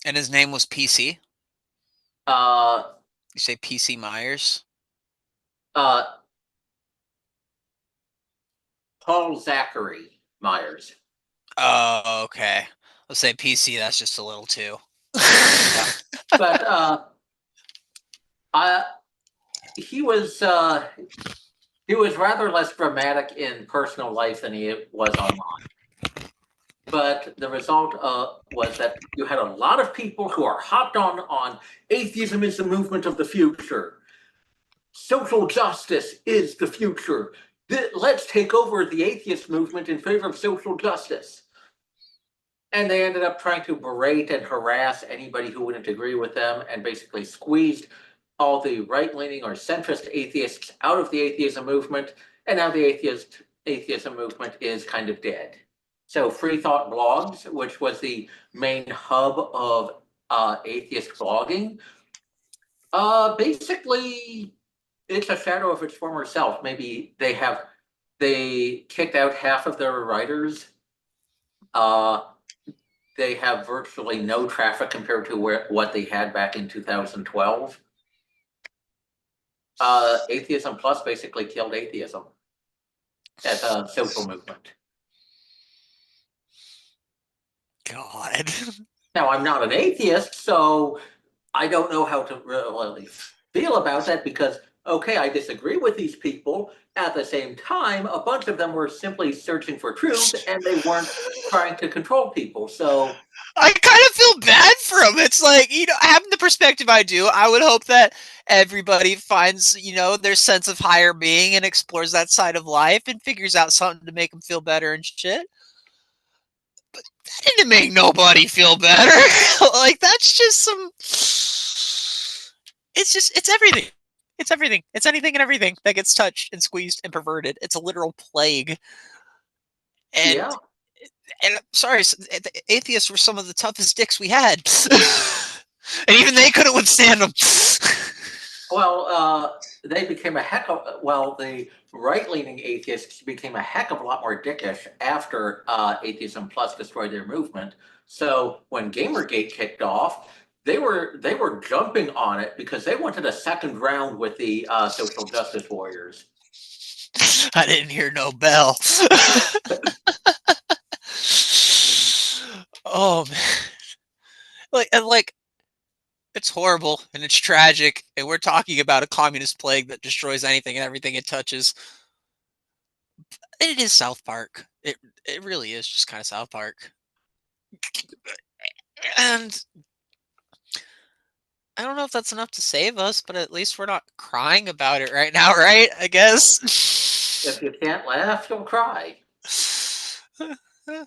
S4: And his name was PC?
S3: You
S4: say PC Myers?
S3: Paul Zachary Myers.
S4: Oh, okay. I'll say PC, that's just a little too.
S3: Yeah. But he was rather less dramatic in personal life than he was online. But the result was that you had a lot of people who are hopped on atheism is the movement of the future. Social justice is the future. Let's take over the atheist movement in favor of social justice. And they ended up trying to berate and harass anybody who wouldn't agree with them and basically squeezed all the right-leaning or centrist atheists out of the atheism movement. And now the atheism movement is kind of dead. So Free Thought Blogs, which was the main hub of atheist blogging, basically it's a shadow of its former self. Maybe they kicked out half of their writers. They have virtually no traffic compared to what they had back in 2012. Atheism Plus basically killed atheism as a social movement.
S4: God.
S3: Now, I'm not an atheist, so I don't know how to really feel about that because, okay, I disagree with these people. At the same time, a bunch of them were simply searching for truth and they weren't trying to control people. So
S4: I kind of feel bad for them. It's like, having the perspective I do, I would hope that everybody finds, their sense of higher being and explores that side of life and figures out something to make them feel better and shit. But that didn't make nobody feel better. Like, that's just some... It's everything. It's everything. It's anything and everything that gets touched and squeezed and perverted. It's a literal plague. And,
S3: yeah.
S4: And I'm sorry, the atheists were some of the toughest dicks we had. And even they couldn't withstand them.
S3: Well, they became the right-leaning atheists became a heck of a lot more dickish after Atheism Plus destroyed their movement. So when Gamergate kicked off, they were jumping on it because they wanted a second round with the social justice warriors.
S4: I didn't hear no bell. Oh man. Like it's horrible and it's tragic, and we're talking about a communist plague that destroys anything and everything it touches. It is South Park. It really is just kind of South Park. And I don't know if that's enough to save us, but at least we're not crying about it right now, right? I guess.
S3: If you can't laugh, you'll cry.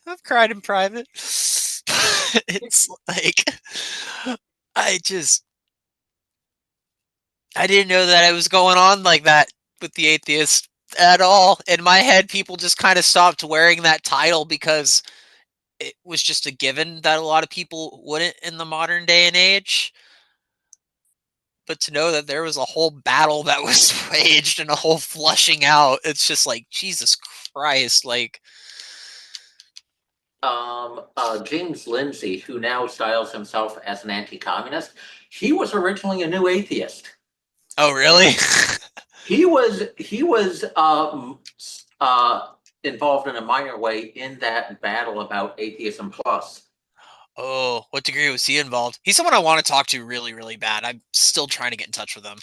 S4: I've cried in private. It's like, I didn't know that it was going on like that with the atheists at all. In my head, people just kind of stopped wearing that title because it was just a given that a lot of people wouldn't in the modern day and age. But to know that there was a whole battle that was waged and a whole flushing out, it's just like, Jesus Christ, like,
S3: James Lindsay, who now styles himself as an anti-communist, he was originally a new atheist.
S4: Oh, really?
S3: He was involved in a minor way in that battle about Atheism Plus.
S4: Oh, what degree was he involved? He's someone I want to talk to really, really bad. I'm still trying to get in touch with him.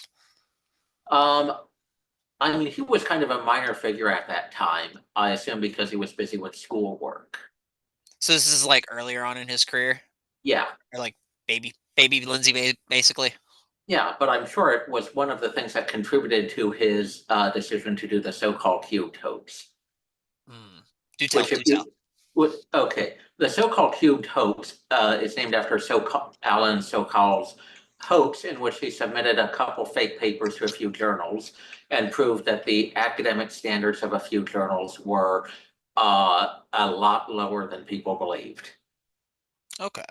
S3: I mean, he was kind of a minor figure at that time, I assume because he was busy with schoolwork.
S4: So this is like earlier on in his career?
S3: Yeah.
S4: Or like baby Lindsay, basically?
S3: Yeah, but I'm sure it was one of the things that contributed to his decision to do the so-called cubed hoax.
S4: Do tell, do tell.
S3: Okay, the so-called cubed hoax is named after Alan Sokal's hoax, in which he submitted a couple fake papers to a few journals and proved that the academic standards of a few journals were a lot lower than people believed.
S4: Okay.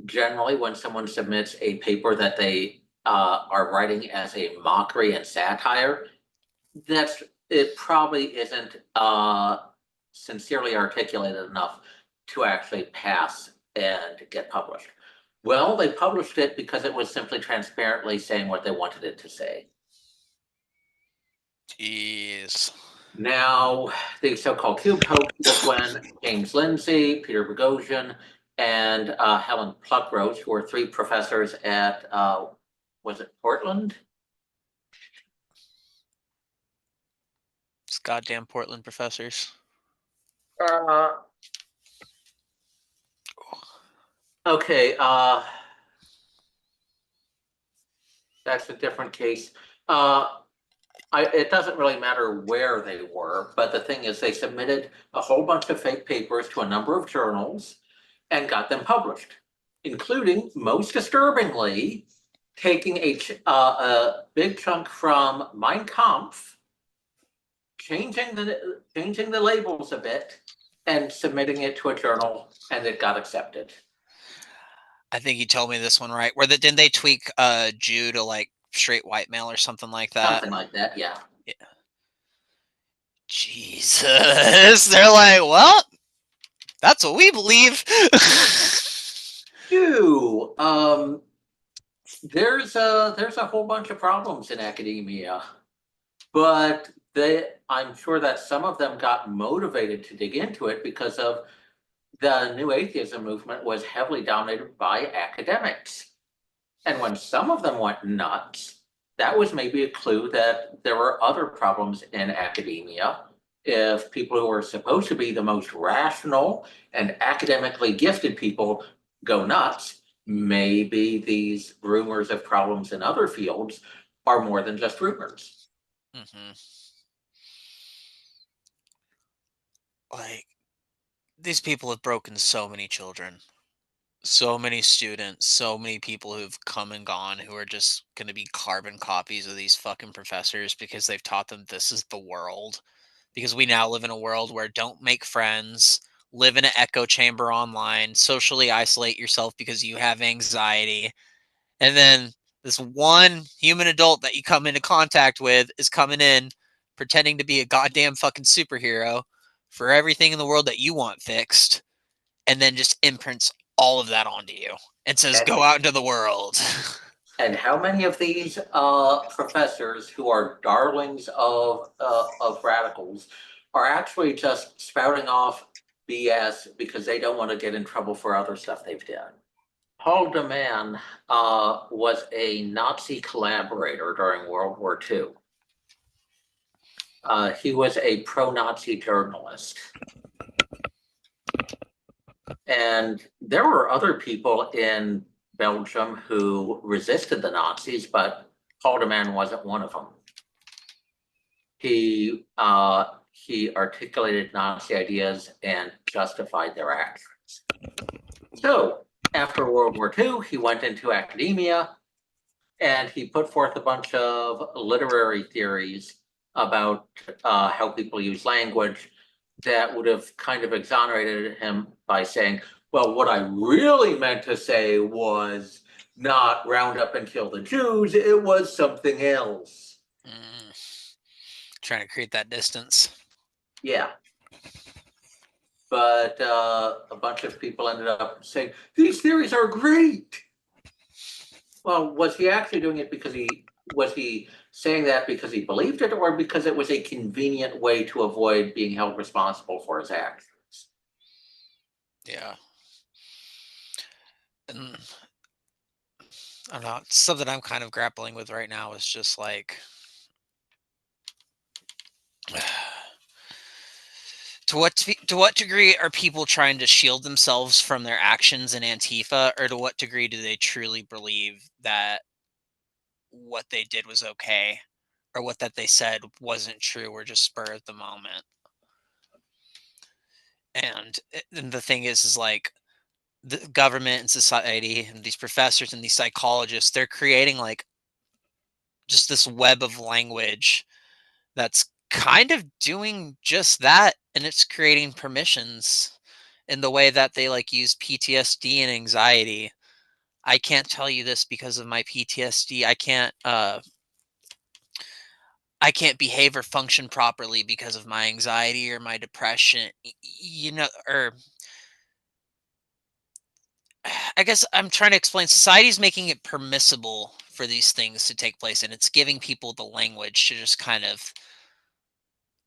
S3: Generally, when someone submits a paper that they are writing as a mockery and satire, it probably isn't sincerely articulated enough to actually pass and get published. Well, they published it because it was simply transparently saying what they wanted it to say.
S4: Jeez.
S3: Now, the so-called cubed hoax was when James Lindsay, Peter Boghossian, and Helen Pluckrose, who were 3 professors at, was it Portland?
S4: It's goddamn Portland professors.
S3: Okay, that's a different case. It doesn't really matter where they were, but the thing is they submitted a whole bunch of fake papers to a number of journals and got them published, including, most disturbingly, taking a big chunk from Mein Kampf, changing the labels a bit, and submitting it to a journal, and it got accepted.
S4: I think you told me this one right. Didn't they tweak Jew to like straight white male or something like that?
S3: Something like that, yeah.
S4: Yeah. Jesus. They're like, well, that's what we believe.
S3: Ew. There's a whole bunch of problems in academia, but I'm sure that some of them got motivated to dig into it because of the new atheism movement was heavily dominated by academics. And when some of them went nuts, that was maybe a clue that there were other problems in academia. If people who are supposed to be the most rational and academically gifted people go nuts, maybe these rumors of problems in other fields are more than just rumors.
S4: Like, these people have broken so many children, so many students, so many people who've come and gone who are just going to be carbon copies of these fucking professors because they've taught them this is the world. Because we now live in a world where don't make friends, live in an echo chamber online, socially isolate yourself because you have anxiety. And then this one human adult that you come into contact with is coming in pretending to be a goddamn fucking superhero for everything in the world that you want fixed, and then just imprints all of that onto you and says, go out into the world.
S3: And how many of these professors who are darlings of radicals are actually just spouting off BS because they don't want to get in trouble for other stuff they've done? Paul de Man was a Nazi collaborator during World War II. He was a pro-Nazi journalist. And there were other people in Belgium who resisted the Nazis, but Paul de Man wasn't one of them. He articulated Nazi ideas and justified their actions. So after World War II, he went into academia and he put forth a bunch of literary theories about how people use language that would have kind of exonerated him by saying, well, what I really meant to say was not round up and kill the Jews, it was something else.
S4: Trying to create that distance.
S3: Yeah. but a bunch of people ended up saying, these theories are great. Well, was he actually doing it because was he saying that because he believed it, or because it was a convenient way to avoid being held responsible for his actions?
S4: Yeah. And I don't know. Something I'm kind of grappling with right now is just like, to what degree are people trying to shield themselves from their actions in Antifa, or to what degree do they truly believe that what they did was okay, or what that they said wasn't true, or just spur of the moment? And the thing is like, the government and society and these professors and these psychologists, they're creating like just this web of language that's kind of doing just that, and it's creating permissions in the way that they like use PTSD and anxiety. I can't tell you this because of my PTSD. I can't behave or function properly because of my anxiety or my depression. You know, or I guess I'm trying to explain, society's making it permissible for these things to take place, and it's giving people the language to just kind of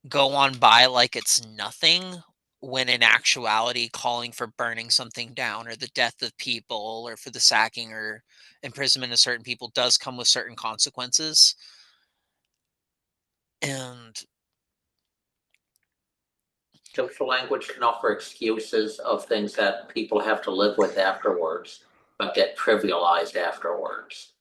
S4: go on by like it's nothing, when in actuality calling for burning something down or the death of people or for the sacking or imprisonment of certain people does come with certain consequences. And
S3: Social language can offer excuses of things that people have to live with afterwards, but get trivialized afterwards.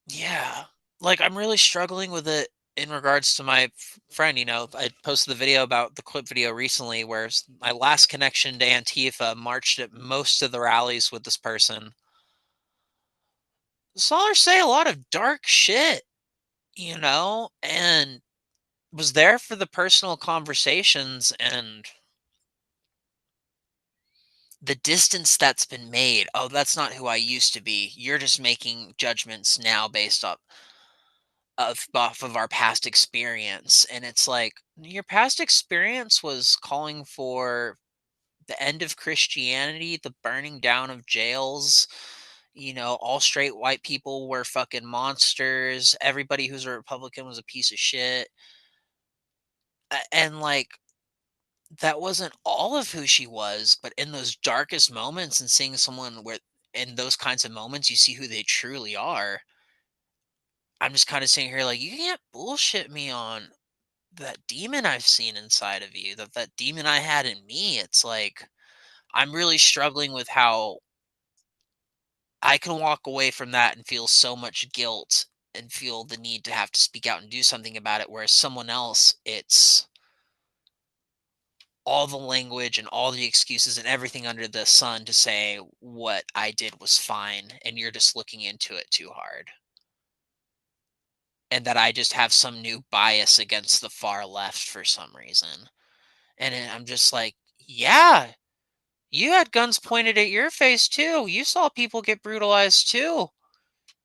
S4: yeah, like I'm really struggling with it in regards to my friend. I posted the video about the clip video recently where my last connection to Antifa marched at most of the rallies with this person. Saw her say a lot of dark shit, and was there for the personal conversations, and the distance that's been made. Oh, that's not who I used to be. You're just making judgments now based off of our past experience. And it's like, your past experience was calling for the end of Christianity, the burning down of jails. All straight white people were fucking monsters. Everybody who's a Republican was a piece of shit. And like, that wasn't all of who she was, but in those darkest moments and seeing someone where in those kinds of moments you see who they truly are. I'm just kind of sitting here like, you can't bullshit me on that demon I've seen inside of you, that demon I had in me. It's like, I'm really struggling with how I can walk away from that and feel so much guilt and feel the need to have to speak out and do something about it, whereas someone else, it's all the language and all the excuses and everything under the sun to say what I did was fine, and you're just looking into it too hard. And that I just have some new bias against the far left for some reason. And I'm just like, yeah, you had guns pointed at your face too. You saw people get brutalized too.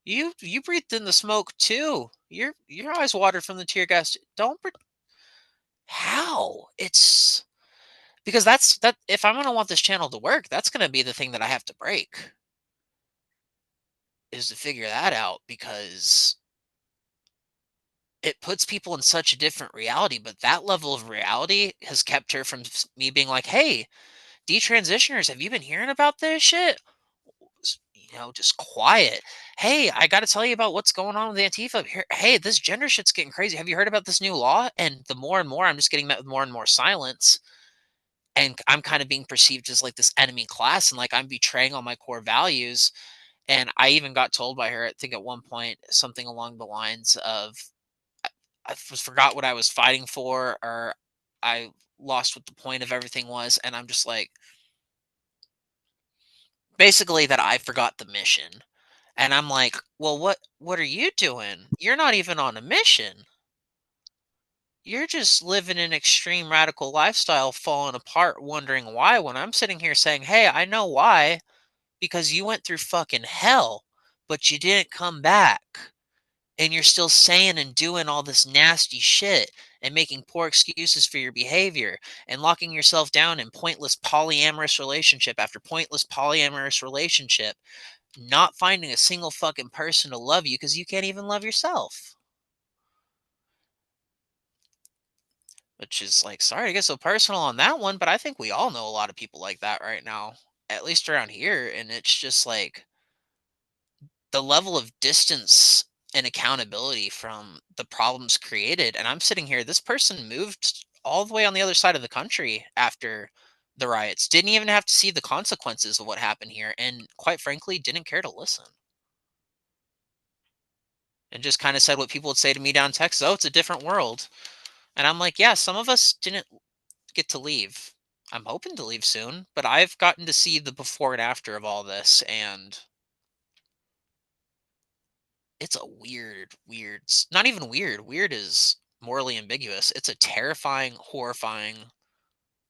S4: You breathed in the smoke too. Your eyes watered from the tear gas. Don't how? It's because that if I'm gonna want this channel to work, that's gonna be the thing that I have to break, is to figure that out, because it puts people in such a different reality. But that level of reality has kept her from me being like, hey, detransitioners, have you been hearing about this shit? Just quiet. Hey, I got to tell you about what's going on with Antifa. Hey, this gender shit's getting crazy. Have you heard about this new law? And the more and more, I'm just getting met with more and more silence. And I'm kind of being perceived as like this enemy class, and like I'm betraying all my core values. And I even got told by her, I think at one point, something along the lines of, I forgot what I was fighting for, or I lost what the point of everything was. And I'm just like, basically that I forgot the mission. And I'm like, well, what are you doing? You're not even on a mission. You're just living an extreme radical lifestyle, falling apart, wondering why, when I'm sitting here saying, hey, I know why. Because you went through fucking hell, but you didn't come back. and you're still saying and doing all this nasty shit and making poor excuses for your behavior and locking yourself down in pointless polyamorous relationship after pointless polyamorous relationship, not finding a single fucking person to love you because you can't even love yourself. Which is like, sorry to get so personal on that one, but I think we all know a lot of people like that right now, at least around here. And it's just like the level of distance and accountability from the problems created. And I'm sitting here, this person moved all the way on the other side of the country after the riots, didn't even have to see the consequences of what happened here, and quite frankly, didn't care to listen. And just kind of said what people would say to me down in Texas, oh, it's a different world. And I'm like, yeah, some of us didn't get to leave. I'm hoping to leave soon, but I've gotten to see the before and after of all this, and it's a weird, not even weird. Weird is morally ambiguous. It's a terrifying, horrifying,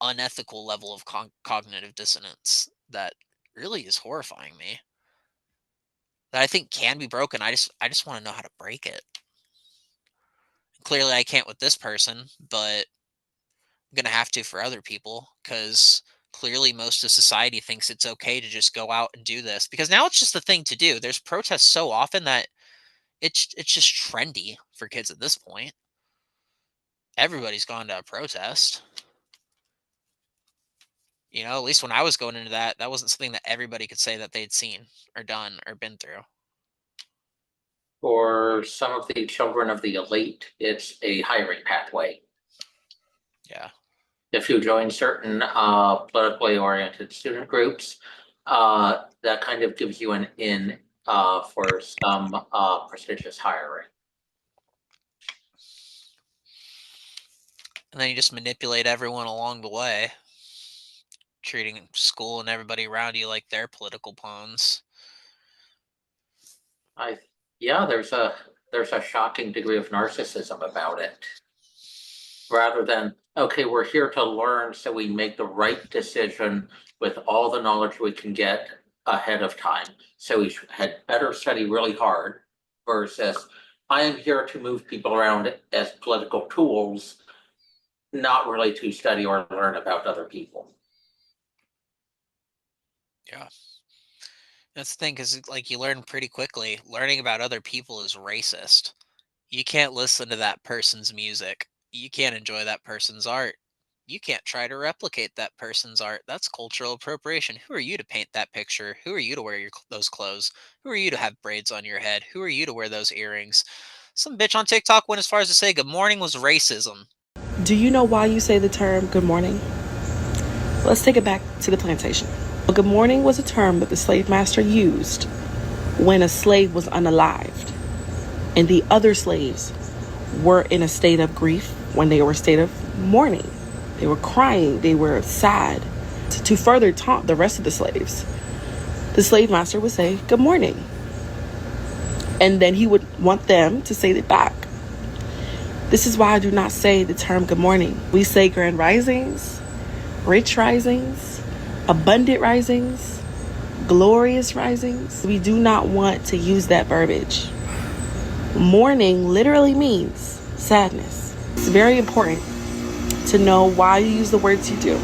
S4: unethical level of cognitive dissonance that really is horrifying me. That I think can be broken. I just want to know how to break it. Clearly, I can't with this person, but I'm gonna have to for other people, because clearly most of society thinks it's okay to just go out and do this, because now it's just the thing to do. There's protests so often that it's just trendy for kids at this point. Everybody's gone to a protest. You know, at least when I was going into that wasn't something that everybody could say that they'd seen or done or been through.
S3: For some of the children of the elite, it's a hiring pathway.
S4: Yeah.
S3: If you join certain politically oriented student groups, that kind of gives you an in for some prestigious hiring.
S4: And then you just manipulate everyone along the way, treating school and everybody around you like they're political pawns.
S3: Yeah, there's a shocking degree of narcissism about it. Rather than, okay, we're here to learn so we make the right decision with all the knowledge we can get ahead of time. So we had better study really hard, versus I am here to move people around as political tools, not really to study or learn about other people.
S4: Yeah. That's the thing, because like you learn pretty quickly, learning about other people is racist. You can't listen to that person's music. You can't enjoy that person's art. You can't try to replicate that person's art. That's cultural appropriation. Who are you to paint that picture? Who are you to wear those clothes? Who are you to have braids on your head? Who are you to wear those earrings? Some bitch on TikTok went as far as to say good morning was racism.
S5: Do you know why you say the term good morning? Let's take it back to the plantation. Good morning was a term that the slave master used when a slave was unalived and the other slaves were in a state of grief, when they were in a state of mourning. They were crying, they were sad. To further taunt the rest of the slaves, the slave master would say, good morning. And then he would want them to say it back. This is why I do not say the term good morning. We say grand risings, rich risings, abundant risings, glorious risings. We do not want to use that verbiage. Mourning literally means sadness. It's very important to know why you use the words you do.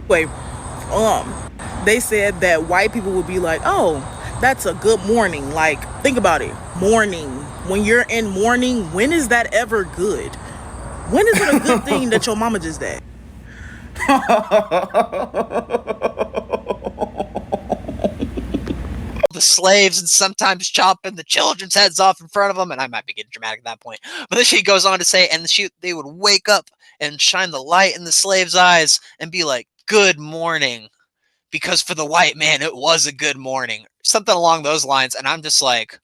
S6: Wait, they said that white people would be like, oh, that's a good morning. Like, think about it. Mourning. When you're in mourning, when is that ever good? When is it a good thing that your mama just died?
S4: The slaves and sometimes chopping the children's heads off in front of them, and I might be getting dramatic at that point. But then she goes on to say, and they would wake up and shine the light in the slave's eyes and be like, good morning. Because for the white man, it was a good morning. Something along those lines. And I'm just like,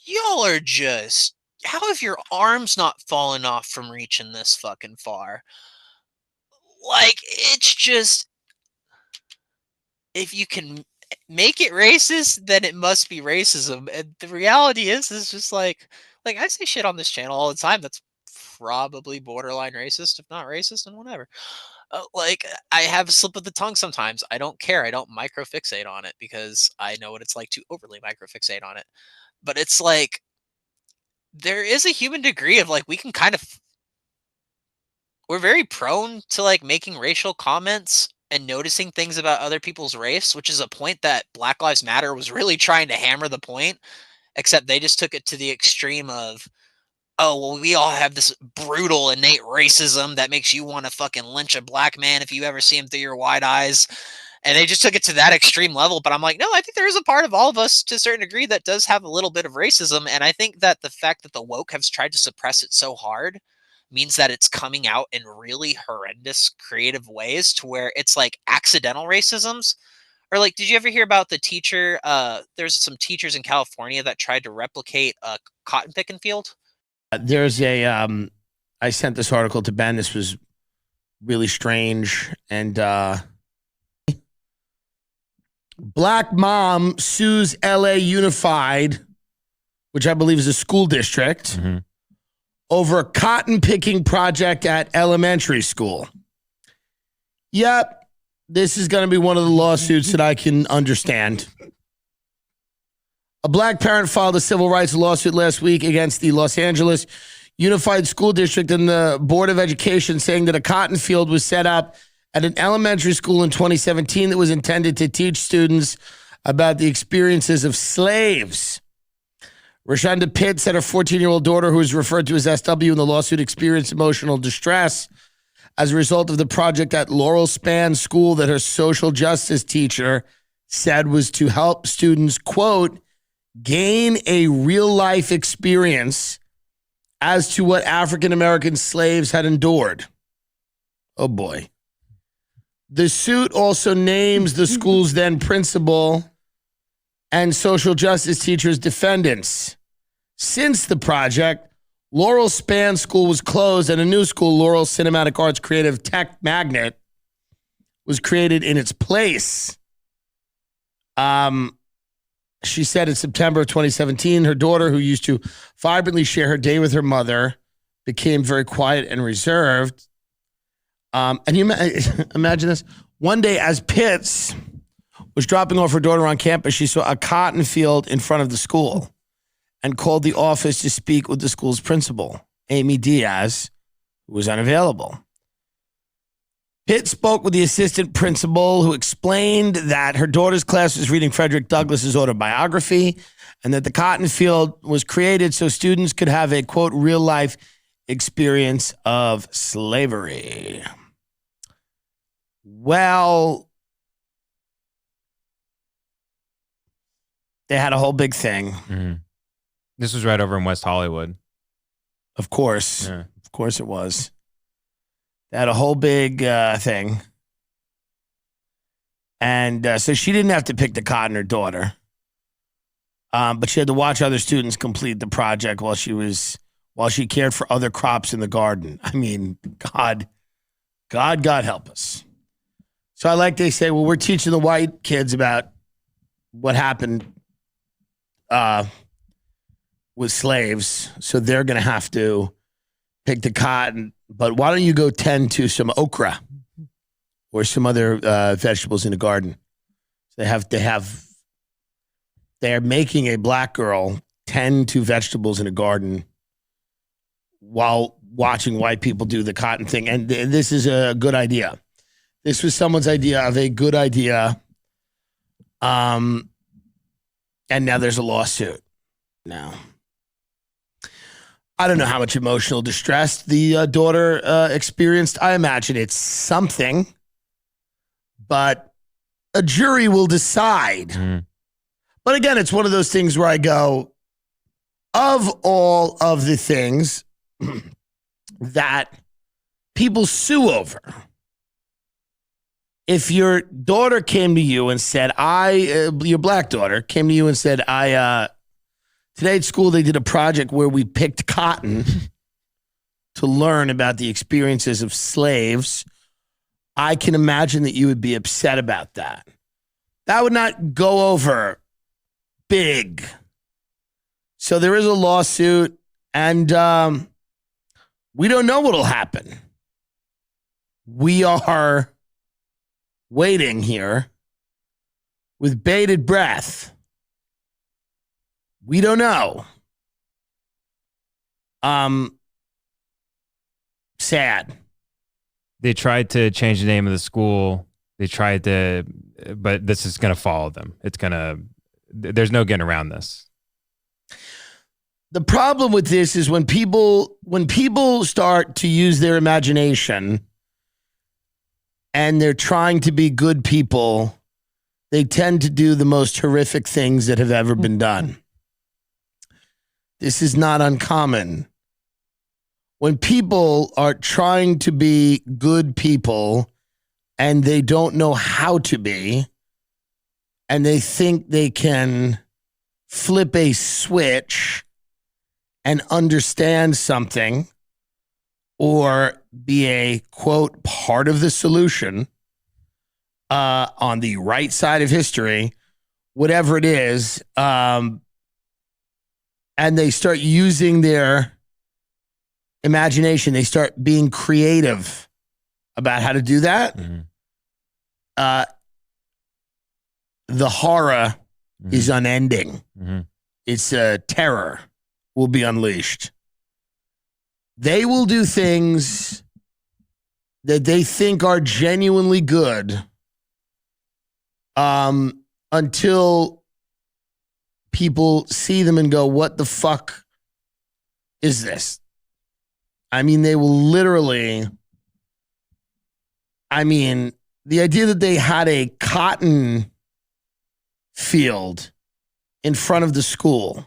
S4: y'all are just, how have your arms not fallen off from reaching this fucking far? Like, it's just, if you can make it racist, then it must be racism. And the reality is just like I say shit on this channel all the time that's probably borderline racist, if not racist, and whatever. Like, I have a slip of the tongue sometimes. I don't care. I don't microfixate on it because I know what it's like to overly microfixate on it. But it's like, there is a human degree of like we can kind of we're very prone to like making racial comments and noticing things about other people's race, which is a point that Black Lives Matter was really trying to hammer the point, except they just took it to the extreme of, oh, well, we all have this brutal innate racism that makes you want to fucking lynch a black man if you ever see him through your wide eyes. And they just took it to that extreme level. But I'm like, no, I think there is a part of all of us to a certain degree that does have a little bit of racism. And I think that the fact that the woke have tried to suppress it so hard means that it's coming out in really horrendous creative ways to where it's like accidental racisms. Or like, did you ever hear about the teacher? There's some teachers in California that tried to replicate a cotton picking field.
S7: There's a, I sent this article to Ben. This was really strange. And Black mom sues LA Unified, which I believe is a school district, over a cotton picking project at elementary school. Yep, this is going to be one of the lawsuits that I can understand. A black parent filed a civil rights lawsuit last week against the Los Angeles Unified School District and the Board of Education, saying that a cotton field was set up at an elementary school in 2017 that was intended to teach students about the experiences of slaves. Rashonda Pitt said her 14-year-old daughter, who is referred to as SW in the lawsuit, experienced emotional distress as a result of the project at Laurel Span School that her social justice teacher said was to help students, quote, gain a real-life experience as to what African-American slaves had endured. Oh, boy. The suit also names the school's then principal and social justice teachers defendants. Since the project, Laurel Span School was closed and a new school, Laurel Cinematic Arts Creative Tech Magnet, was created in its place. She said in September of 2017, her daughter, who used to vibrantly share her day with her mother, became very quiet and reserved. And you imagine this. One day, as Pitts was dropping off her daughter on campus, she saw a cotton field in front of the school and called the office to speak with the school's principal, Amy Diaz, who was unavailable. Pitt spoke with the assistant principal, who explained that her daughter's class was reading Frederick Douglass's autobiography and that the cotton field was created so students could have a, quote, real-life experience of slavery. Well, they had a whole big thing.
S8: Mm-hmm. This was right over in West Hollywood.
S7: Of course. Yeah. Of course it was. They had a whole big thing. And so she didn't have to pick the cotton, her daughter. But she had to watch other students complete the project while she cared for other crops in the garden. I mean, God help us. So I like they say, well, we're teaching the white kids about what happened with slaves, so they're going to have to pick the cotton. But why don't you go tend to some okra or some other vegetables in the garden? They're making a black girl tend to vegetables in a garden while watching white people do the cotton thing. And this is a good idea. This was someone's idea of a good idea. And now there's a lawsuit. Now, I don't know how much emotional distress the daughter experienced. I imagine it's something, but a jury will decide. Mm. But again, it's one of those things where I go, of all of the things that people sue over, if your daughter came to you and said, your black daughter came to you and said, today at school they did a project where we picked cotton to learn about the experiences of slaves, I can imagine that you would be upset about that. That would not go over big. So there is a lawsuit, and we don't know what will happen. We are waiting here with bated breath. We don't know. Sad.
S8: They tried to change the name of the school. They tried to, but this is going to follow them. There's no getting around this.
S7: The problem with this is when people start to use their imagination and they're trying to be good people, they tend to do the most horrific things that have ever been done. This is not uncommon. When people are trying to be good people and they don't know how to be, and they think they can flip a switch and understand something or be a, quote, part of the solution on the right side of history, whatever it is, and they start using their imagination, they start being creative about how to do that, the horror is unending. It's terror will be unleashed. They will do things that they think are genuinely good until people see them and go, what the fuck is this? I mean, they will literally, the idea that they had a cotton field in front of the school,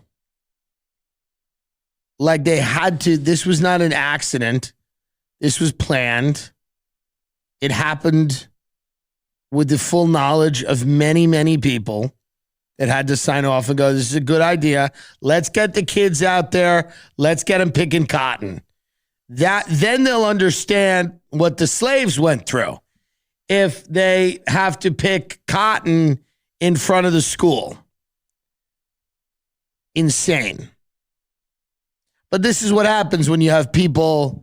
S7: like they had to, this was not an accident. This was planned. It happened with the full knowledge of many, many people that had to sign off and go, this is a good idea. Let's get the kids out there. Let's get them picking cotton. Then they'll understand what the slaves went through if they have to pick cotton in front of the school. Insane. But this is what happens when you have people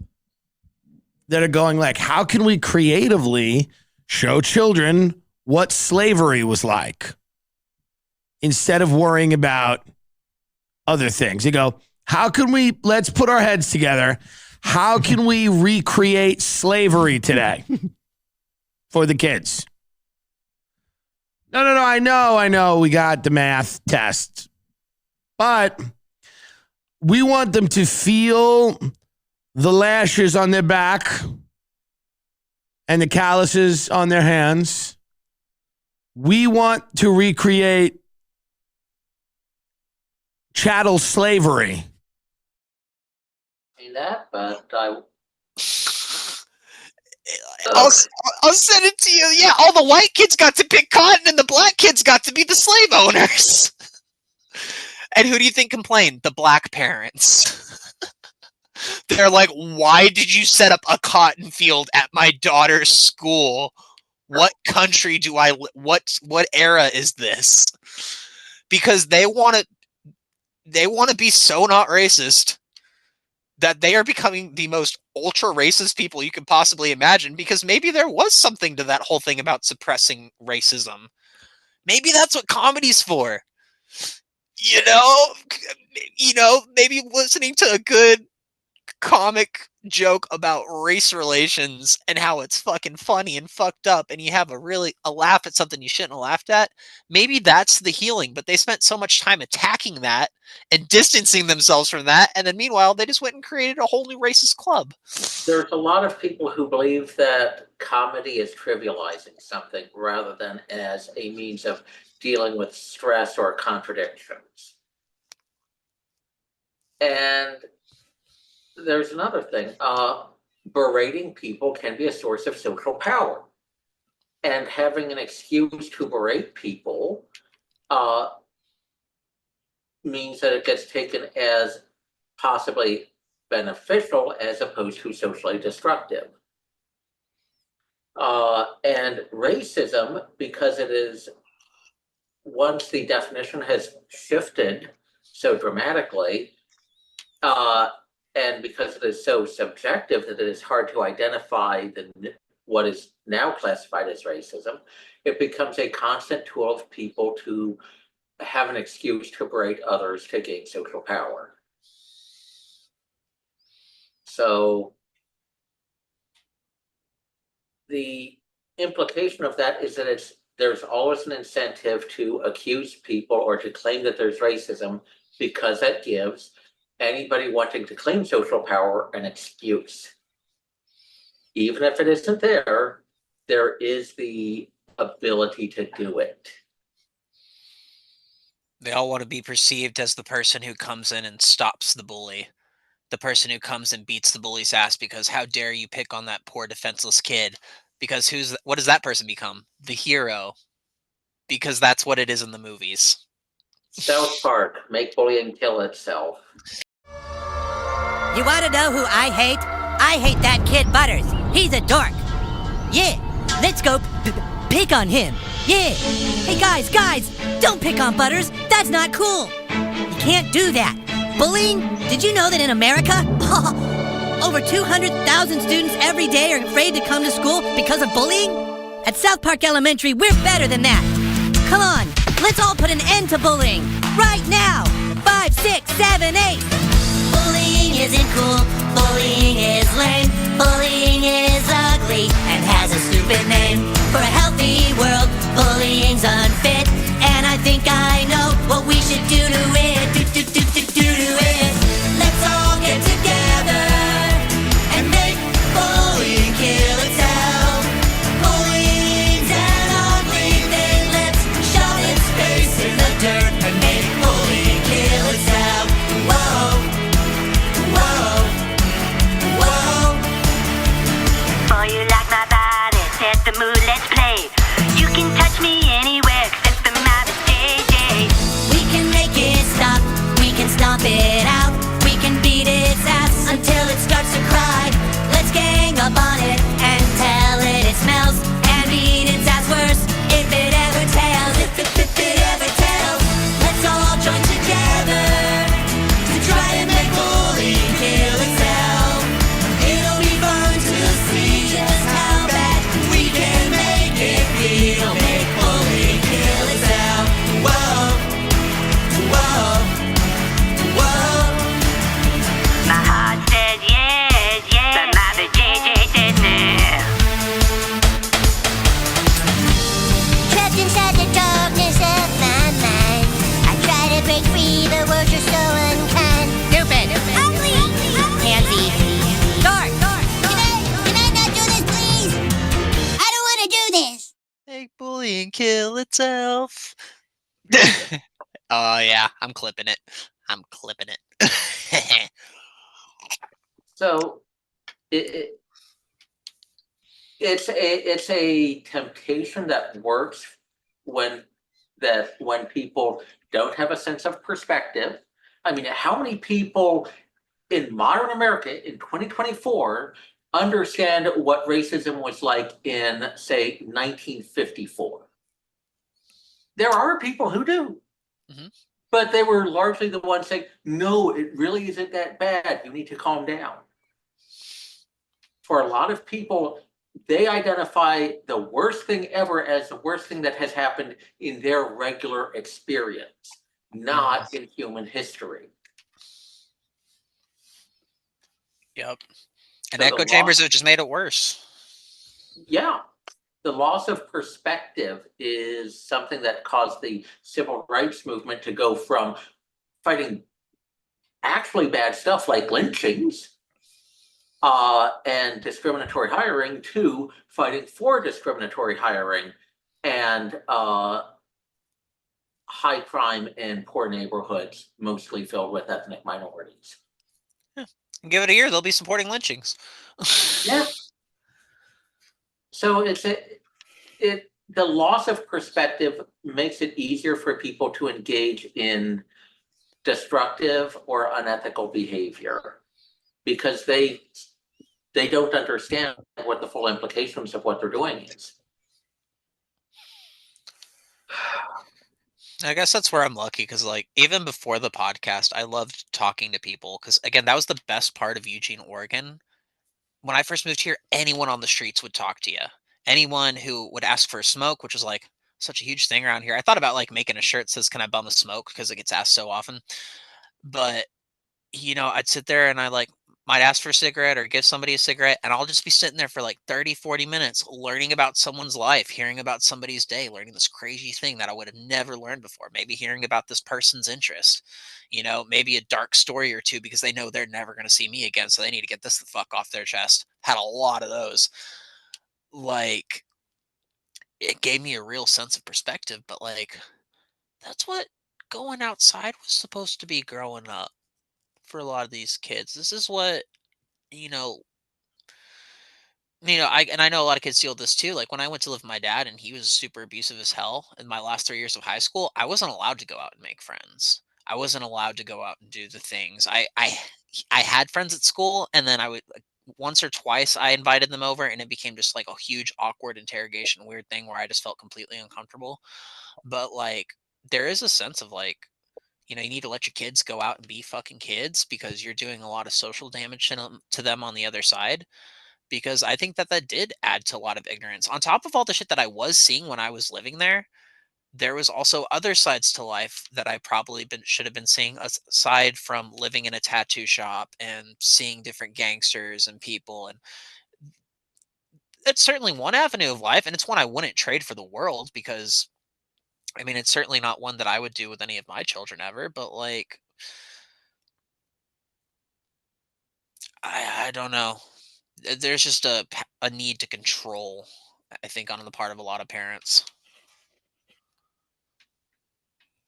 S7: that are going like, how can we creatively show children what slavery was like instead of worrying about other things? You go, let's put our heads together. How can we recreate slavery today for the kids? No, I know. We got the math test. But we want them to feel the lashes on their back and the calluses on their hands. We want to recreate chattel slavery.
S3: That, but
S4: I'll send it to you. Yeah, all the white kids got to pick cotton and the black kids got to be the slave owners. And who do you think complained? The black parents. They're like, why did you set up a cotton field at my daughter's school? What country do I what era is this? Because they want to be so not racist that they are becoming the most ultra racist people you could possibly imagine, because maybe there was something to that whole thing about suppressing racism. Maybe that's what comedy's for. You know, maybe listening to a good comic joke about race relations and how it's fucking funny and fucked up and you have a laugh at something you shouldn't have laughed at. Maybe that's the healing, but they spent so much time attacking that and distancing themselves from that. And then meanwhile, they just went and created a whole new racist club.
S3: There's a lot of people who believe that comedy is trivializing something rather than as a means of dealing with stress or contradictions. And there's another thing. Berating people can be a source of social power. And having an excuse to berate people means that it gets taken as possibly beneficial as opposed to socially destructive. And racism, because it is, once the definition has shifted so dramatically, and because it is so subjective that it is hard to identify what is now classified as racism, it becomes a constant tool of people to have an excuse to berate others to gain social power. So the implication of that is that there's always an incentive to accuse people or to claim that there's racism, because that gives anybody wanting to claim social power an excuse. Even if it isn't there, there is the ability to do it.
S9: They all want to be perceived as the person who comes in and stops the bully. The person who comes and beats the bully's ass, because how dare you pick on that poor defenseless kid? Because what does that person become? The hero. Because that's what it is in the movies.
S3: South Park, make bullying kill itself.
S10: You want to know who I hate? I hate that kid Butters. He's a dork. Yeah, let's go pick on him. Yeah. Hey guys, don't pick on Butters. That's not cool. You can't do that. Bullying? Did you know that in America, over 200,000 students every day are afraid to come to school because of bullying? At South Park Elementary, we're better than that. Come on, let's all put an end to bullying. Right now. 5, 6, 7, 8. Bullying isn't cool. Bullying is lame. Bullying is ugly and has a stupid name. For a healthy world, bullying's unfit. And I think I know what we should do to it. Do to it. Let's all get together and make bullying kill itself. Bullying's an ugly thing. Let's shove its face in the dirt and make bullying kill itself. Whoa, whoa, whoa. Oh, you like my body? Set the mood, let's play. You can touch me anywhere except the mouth of JJ. We can make it stop. We can stomp it out. We can beat its ass until it starts to cry. Let's gang up on it and tell it it smells, and beat its ass worse if it ever tells. If it ever tells. Let's all join together to try and make bullying kill itself. It'll be fun to see just how bad we can make it feel. Make bullying kill itself. Whoa, whoa, whoa. My heart said yes, yes, but my JJ said no. Trapped inside the darkness of my mind, I try to break free, the words are so unkind. Stupid, ugly, pansy, dark. Can I not do this, please? I don't want to do this.
S9: Make bullying kill itself. Oh yeah, I'm clipping it.
S3: So it's a temptation that works when people don't have a sense of perspective. I mean, how many people in modern America in 2024 understand what racism was like in, say, 1954? There are people who do.
S9: Mhm.
S3: But they were largely the ones saying, no, it really isn't that bad. You need to calm down. For a lot of people, they identify the worst thing ever as the worst thing that has happened in their regular experience, not in human history.
S9: Yep. And
S3: So the
S9: echo chambers have just made it worse.
S3: Yeah. The loss of perspective is something that caused the civil rights movement to go from fighting actually bad stuff like lynchings and discriminatory hiring to fighting for discriminatory hiring and high crime in poor neighborhoods, mostly filled with ethnic minorities.
S9: Give it a year, they'll be supporting lynchings.
S3: Yeah. So the loss of perspective makes it easier for people to engage in destructive or unethical behavior because they don't understand what the full implications of what they're doing is.
S9: I guess that's where I'm lucky because, like, even before the podcast, I loved talking to people because, again, that was the best part of Eugene, Oregon. When I first moved here, anyone on the streets would talk to you. Anyone who would ask for a smoke, which was like such a huge thing around here. I thought about like making a shirt that says, "Can I bum a smoke?" because it gets asked so often. But, I'd sit there and might ask for a cigarette or give somebody a cigarette, and I'll just be sitting there for like 30, 40 minutes learning about someone's life, hearing about somebody's day, learning this crazy thing that I would have never learned before, maybe hearing about this person's interest, maybe a dark story or two because they know they're never going to see me again, so they need to get this the fuck off their chest. Had a lot of those. Like, it gave me a real sense of perspective, but like, that's what going outside was supposed to be growing up for a lot of these kids. This is what, you know, I know a lot of kids feel this too. Like when I went to live with my dad and he was super abusive as hell in my last 3 years of high school, I wasn't allowed to go out and make friends. I wasn't allowed to go out and do the things. I had friends at school, and then I would like, once or twice I invited them over, and it became just like a huge awkward interrogation weird thing where I just felt completely uncomfortable. But like there is a sense of like, you need to let your kids go out and be fucking kids because you're doing a lot of social damage to them on the other side, because I think that did add to a lot of ignorance. On top of all the shit that I was seeing when I was living there, there was also other sides to life that I probably should have been seeing aside from living in a tattoo shop and seeing different gangsters and people. And it's certainly one avenue of life, and it's one I wouldn't trade for the world because, I mean, it's certainly not one that I would do with any of my children ever. But like, I don't know. There's just a need to control, I think, on the part of a lot of parents.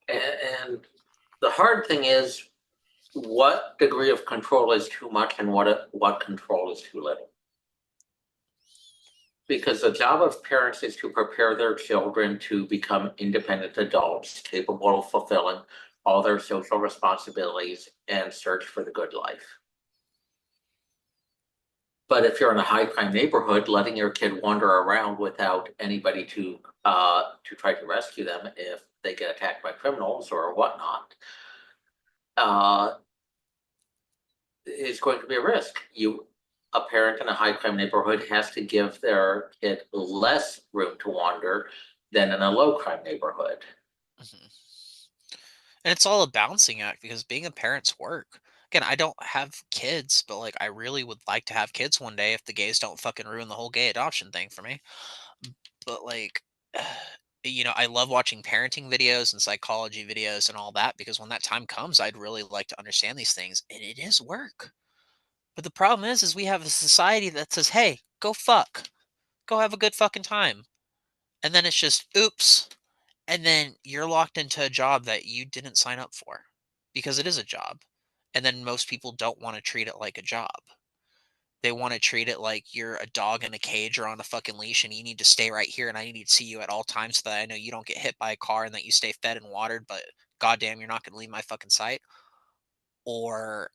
S3: And the hard thing is, what degree of control is too much and what control is too little? Because the job of parents is to prepare their children to become independent adults, capable of fulfilling all their social responsibilities and search for the good life. But if you're in a high crime neighborhood, letting your kid wander around without anybody to try to rescue them if they get attacked by criminals or whatnot, is going to be a risk. A parent in a high crime neighborhood has to give their kid less room to wander than in a low crime neighborhood.
S9: Mm-hmm. And it's all a balancing act because being a parent's work. Again, I don't have kids, but like I really would like to have kids one day if the gays don't fucking ruin the whole gay adoption thing for me. But like, I love watching parenting videos and psychology videos and all that because when that time comes, I'd really like to understand these things, and it is work. But the problem is we have a society that says, "Hey, go fuck, go have a good fucking time," and then it's just, oops, and then you're locked into a job that you didn't sign up for because it is a job. And then most people don't want to treat it like a job. They want to treat it like you're a dog in a cage or on a fucking leash and you need to stay right here and I need to see you at all times so that I know you don't get hit by a car and that you stay fed and watered, but goddamn, you're not going to leave my fucking sight. Or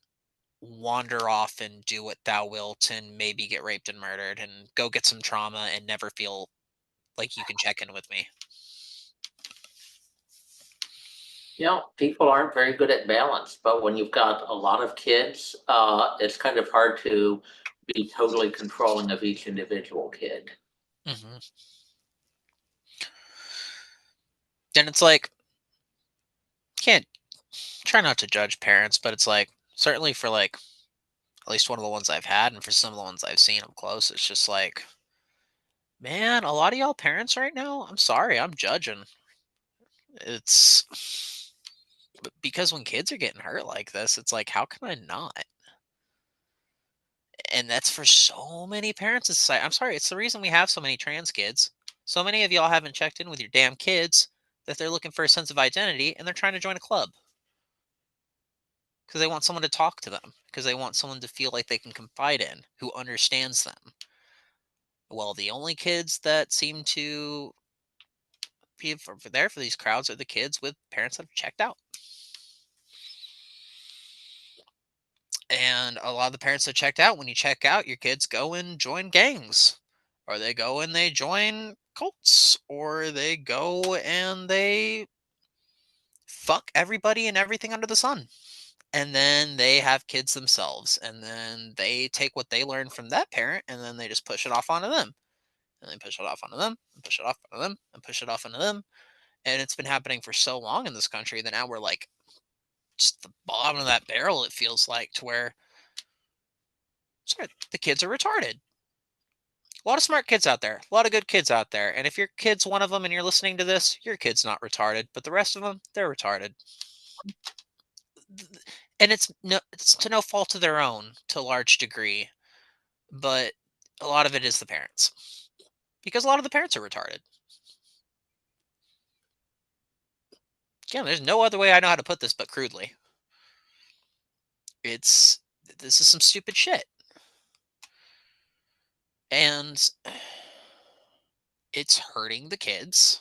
S9: wander off and do what thou wilt and maybe get raped and murdered and go get some trauma and never feel like you can check in with me.
S3: People aren't very good at balance, but when you've got a lot of kids, it's kind of hard to be totally controlling of each individual kid.
S9: Mm-hmm. And it's like, can't try not to judge parents, but it's like, certainly for like, at least one of the ones I've had, and for some of the ones I've seen up close, it's just like, man, a lot of y'all parents right now, I'm sorry, I'm judging. It's because when kids are getting hurt like this, it's like, how can I not? And that's for so many parents in society. I'm sorry, it's the reason we have so many trans kids. So many of y'all haven't checked in with your damn kids that they're looking for a sense of identity and they're trying to join a club. Because they want someone to talk to them. Because they want someone to feel like they can confide in, who understands them. Well, the only kids that seem to be there for these crowds are the kids with parents that have checked out. And a lot of the parents that checked out, when you check out, your kids go and join gangs. Or they go and they join cults. Or they go and they fuck everybody and everything under the sun. And then they have kids themselves. And then they take what they learned from that parent and then they just push it off onto them. And they push it off onto them, and push it off onto them, and push it off onto them. And it's been happening for so long in this country that now we're like just the bottom of that barrel, it feels like, to where Sorry, the kids are retarded. A lot of smart kids out there, a lot of good kids out there. And if your kid's one of them and you're listening to this, your kid's not retarded, but the rest of them, they're retarded. And it's to no fault of their own to a large degree, but a lot of it is the parents, because a lot of the parents are retarded. Again, there's no other way I know how to put this but crudely. This is some stupid shit. And it's hurting the kids.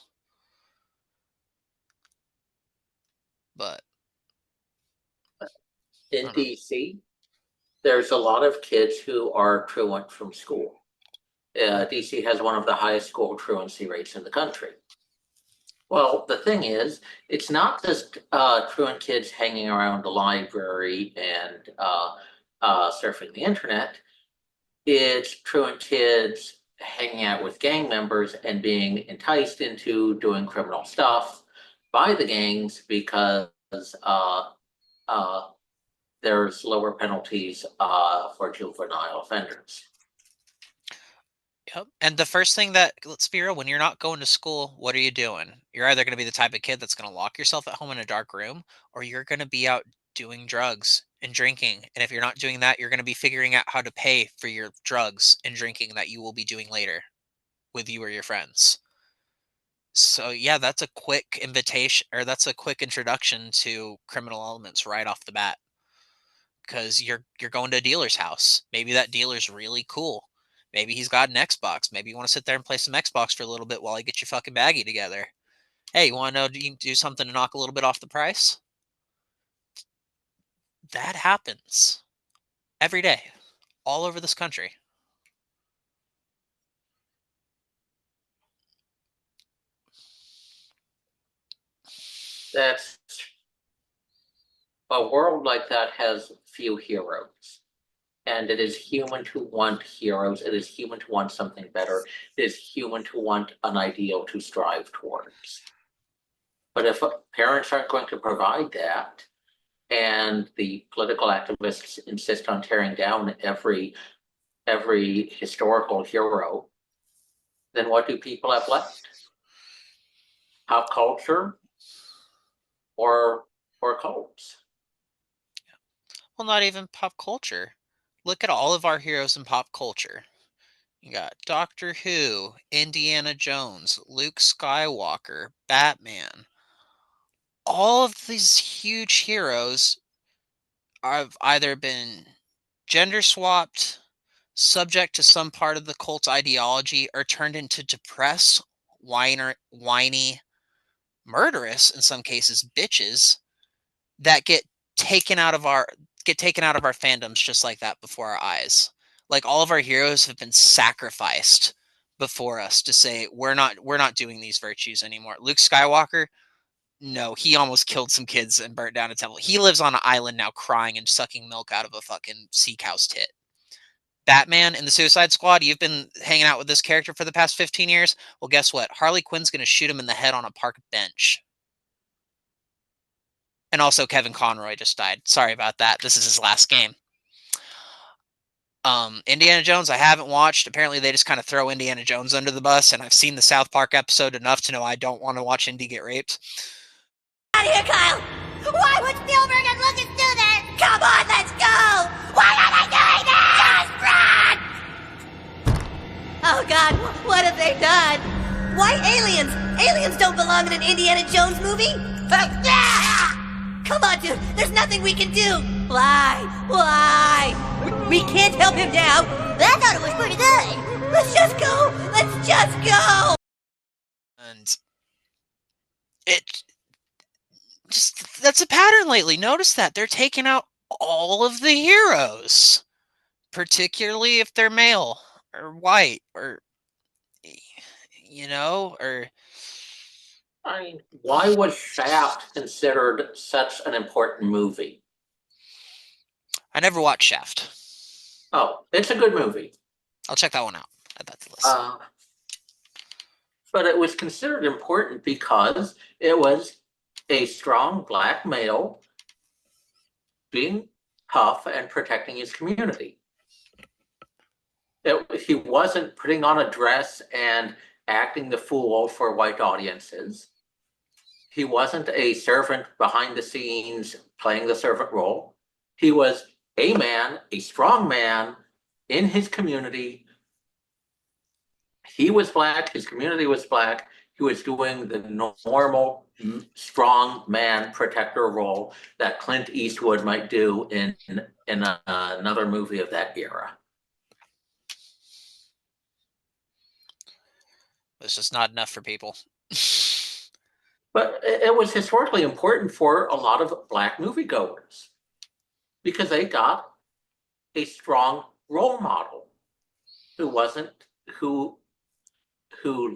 S9: But
S3: in DC, there's a lot of kids who are truant from school. DC has one of the highest school truancy rates in the country. Well, the thing is, it's not just truant kids hanging around the library and surfing the internet. It's truant kids hanging out with gang members and being enticed into doing criminal stuff by the gangs because there's lower penalties for juvenile offenders.
S9: Yep. And the first thing that, let's be real, when you're not going to school, what are you doing? You're either going to be the type of kid that's going to lock yourself at home in a dark room, or you're going to be out doing drugs and drinking. And if you're not doing that, you're going to be figuring out how to pay for your drugs and drinking that you will be doing later with you or your friends. So yeah, that's a quick invitation, or that's a quick introduction to criminal elements right off the bat. Because you're going to a dealer's house. Maybe that dealer's really cool. Maybe he's got an Xbox. Maybe you want to sit there and play some Xbox for a little bit while you get your fucking baggie together. Hey, you want to know, you can do something to knock a little bit off the price? That happens every day, all over this country.
S3: That's a world like that has few heroes. And it is human to want heroes. It is human to want something better. It is human to want an ideal to strive towards. But if parents aren't going to provide that, and the political activists insist on tearing down every historical hero, then what do people have left? Pop culture or cults?
S9: Well, not even pop culture. Look at all of our heroes in pop culture. You got Doctor Who, Indiana Jones, Luke Skywalker, Batman. All of these huge heroes have either been gender swapped, subject to some part of the cult ideology, or turned into depressed, whiny, murderous, in some cases, bitches that get taken out of our fandoms just like that before our eyes. Like, all of our heroes have been sacrificed before us to say we're not doing these virtues anymore. Luke Skywalker, no, he almost killed some kids and burnt down a temple. He lives on an island now crying and sucking milk out of a fucking sea cow's tit. Batman in the Suicide Squad, you've been hanging out with this character for the past 15 years. Well, guess what? Harley Quinn's going to shoot him in the head on a park bench. And also Kevin Conroy just died. Sorry about that. This is his last game. Indiana Jones, I haven't watched. Apparently they just kind of throw Indiana Jones under the bus, and I've seen the South Park episode enough to know I don't want to watch Indy get raped.
S10: Out of here, Kyle! Why would Spielberg and Lucas do this? Come on, let's go! Why are they doing this? Just run! Oh God, what have they done? Why aliens? Aliens don't belong in an Indiana Jones movie? Come on, dude, there's nothing we can do! Why? We can't help him now! I thought it was pretty good! Let's just go! Let's just go!
S9: And it just, that's a pattern lately. Notice that they're taking out all of the heroes, particularly if they're male or white or, or.
S3: I mean, why was Shaft considered such an important movie?
S9: I never watched Shaft.
S3: Oh, it's a good movie.
S9: I'll check that one out. Add that to the list.
S3: But it was considered important because it was a strong black male being tough and protecting his community. He wasn't putting on a dress and acting the fool for white audiences. He wasn't a servant behind the scenes playing the servant role. He was a man, a strong man in his community. He was black, his community was black. He was doing the normal strong man protector role that Clint Eastwood might do in another movie of that era.
S9: It's just not enough for people.
S3: But it was historically important for a lot of black moviegoers because they got a strong role model who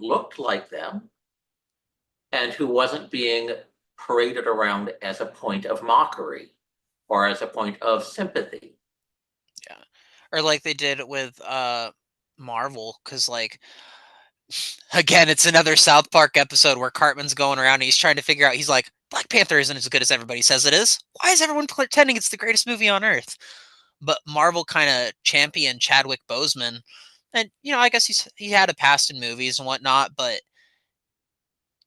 S3: looked like them and who wasn't being paraded around as a point of mockery or as a point of sympathy.
S9: Yeah. Or like they did with Marvel, because like again, it's another South Park episode where Cartman's going around and he's trying to figure out, he's like, Black Panther isn't as good as everybody says it is. Why is everyone pretending it's the greatest movie on earth? But Marvel kind of championed Chadwick Boseman. And, you know, I guess he had a past in movies and whatnot, but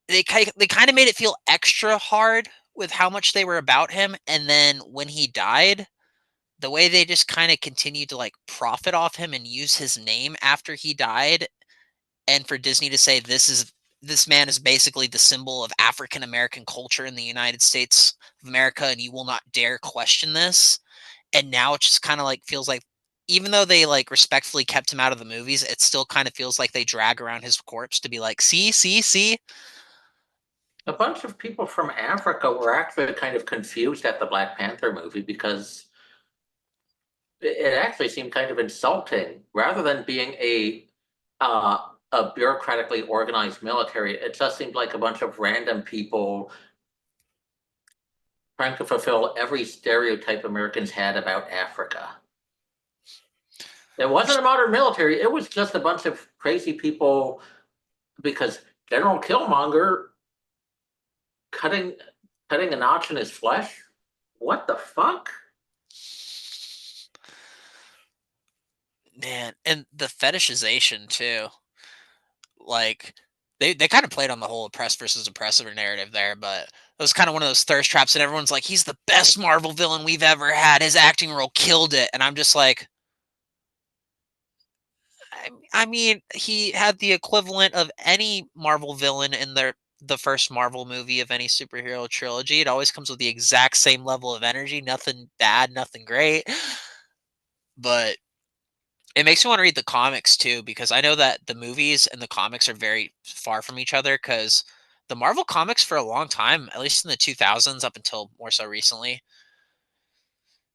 S9: they kind of made it feel extra hard with how much they were about him. And then when he died, the way they just kind of continued to like profit off him and use his name after he died, and for Disney to say this man is basically the symbol of African American culture in the United States of America, and you will not dare question this. And now it just kind of like feels like, even though they like respectfully kept him out of the movies, it still kind of feels like they drag around his corpse to be like, see.
S3: A bunch of people from Africa were actually kind of confused at the Black Panther movie because it actually seemed kind of insulting. Rather than being a bureaucratically organized military, it just seemed like a bunch of random people trying to fulfill every stereotype Americans had about Africa. It wasn't a modern military. It was just a bunch of crazy people because General Killmonger cutting a notch in his flesh. What the fuck?
S9: Man, and the fetishization too. Like they kind of played on the whole oppressed versus oppressive narrative there, but it was kind of one of those thirst traps, and everyone's like, he's the best Marvel villain we've ever had. His acting role killed it. And I'm just like, I mean, he had the equivalent of any Marvel villain in the first Marvel movie of any superhero trilogy. It always comes with the exact same level of energy, nothing bad, nothing great. But it makes me want to read the comics too, because I know that the movies and the comics are very far from each other, because the Marvel comics for a long time, at least in the 2000s up until more so recently,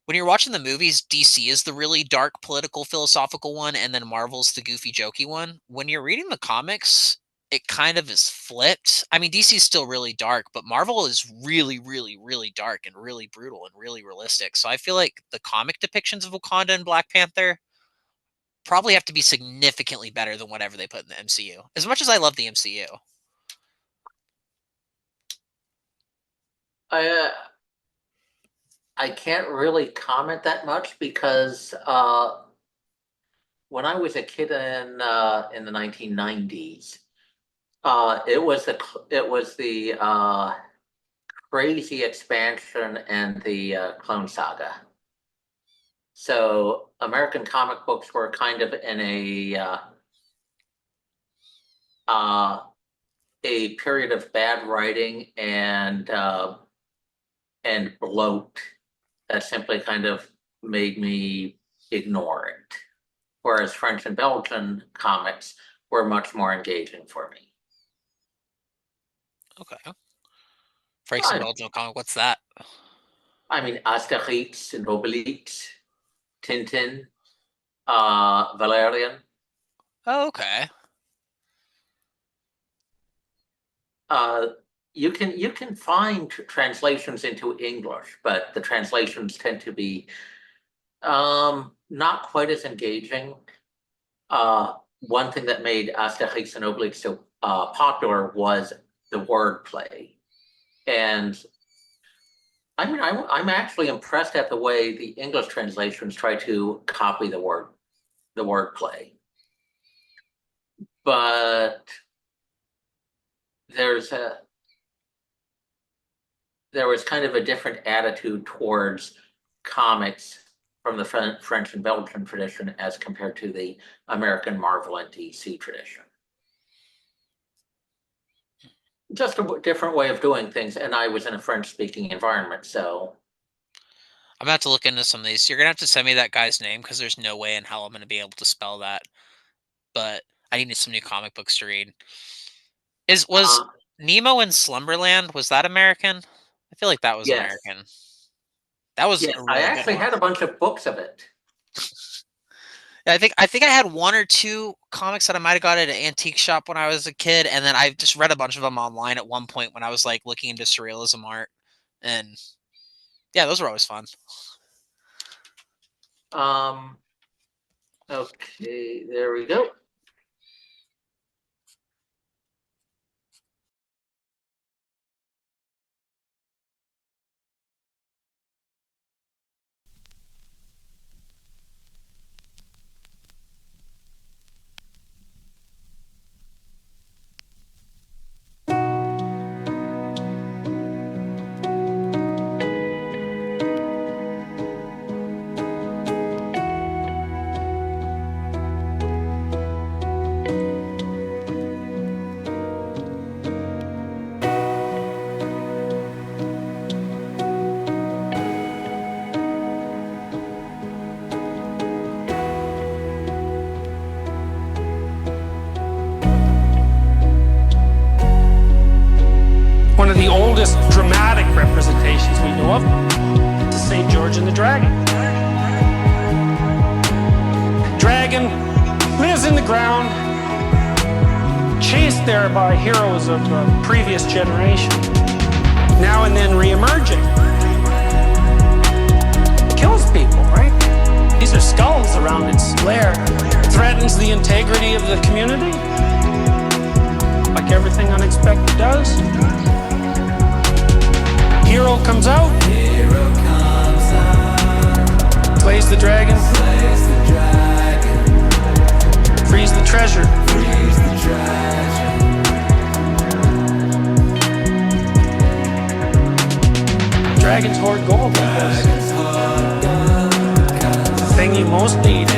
S9: when you're watching the movies, DC is the really dark political philosophical one, and then Marvel's the goofy jokey one. When you're reading the comics, it kind of is flipped. I mean, DC is still really dark, but Marvel is really, really, really dark and really brutal and really realistic. So I feel like the comic depictions of Wakanda and Black Panther probably have to be significantly better than whatever they put in the MCU. As much as I love the MCU.
S3: I can't really comment that much because when I was a kid in the 1990s, it was the crazy expansion and the Clone Saga. So American comic books were kind of in a period of bad writing and bloat that simply kind of made me ignore it. Whereas French and Belgian comics were much more engaging for me.
S9: Okay. French and Belgian comic, what's that?
S3: I mean, Asterix and Obelix, Tintin, Valerian.
S9: Oh, okay.
S3: You can find translations into English, but the translations tend to be not quite as engaging. One thing that made Asterix and Obelix so popular was the wordplay, and I mean, I'm actually impressed at the way the English translations try to copy the wordplay. but there was kind of a different attitude towards comics from the French and Belgian tradition as compared to the American Marvel and DC tradition. Just a different way of doing things, and I was in a French-speaking environment, so.
S9: I'm gonna have to look into some of these. You're gonna have to send me that guy's name because there's no way in hell I'm gonna be able to spell that. But I need some new comic books to read. Was Nemo in Slumberland? Was that American? I feel like that was
S3: Yes.
S9: American. That was.
S3: Yes,
S9: a really
S3: I
S9: good
S3: actually
S9: one.
S3: had a bunch of books of it.
S9: I think I had one or two comics that I might have got at an antique shop when I was a kid, and then I just read a bunch of them online at one point when I was like looking into surrealism art, and yeah, those were always fun.
S3: Okay, there we go.
S11: One of the oldest dramatic representations we know of is St. George and the Dragon. Dragon lives in the ground, chased there by heroes of a previous generation, now and then re-emerging. Kills people, right? These are skulls around its lair. Threatens the integrity of the community, like everything unexpected does. Hero comes out, slays the dragon, frees the treasure. Dragons hoard gold because the thing you most need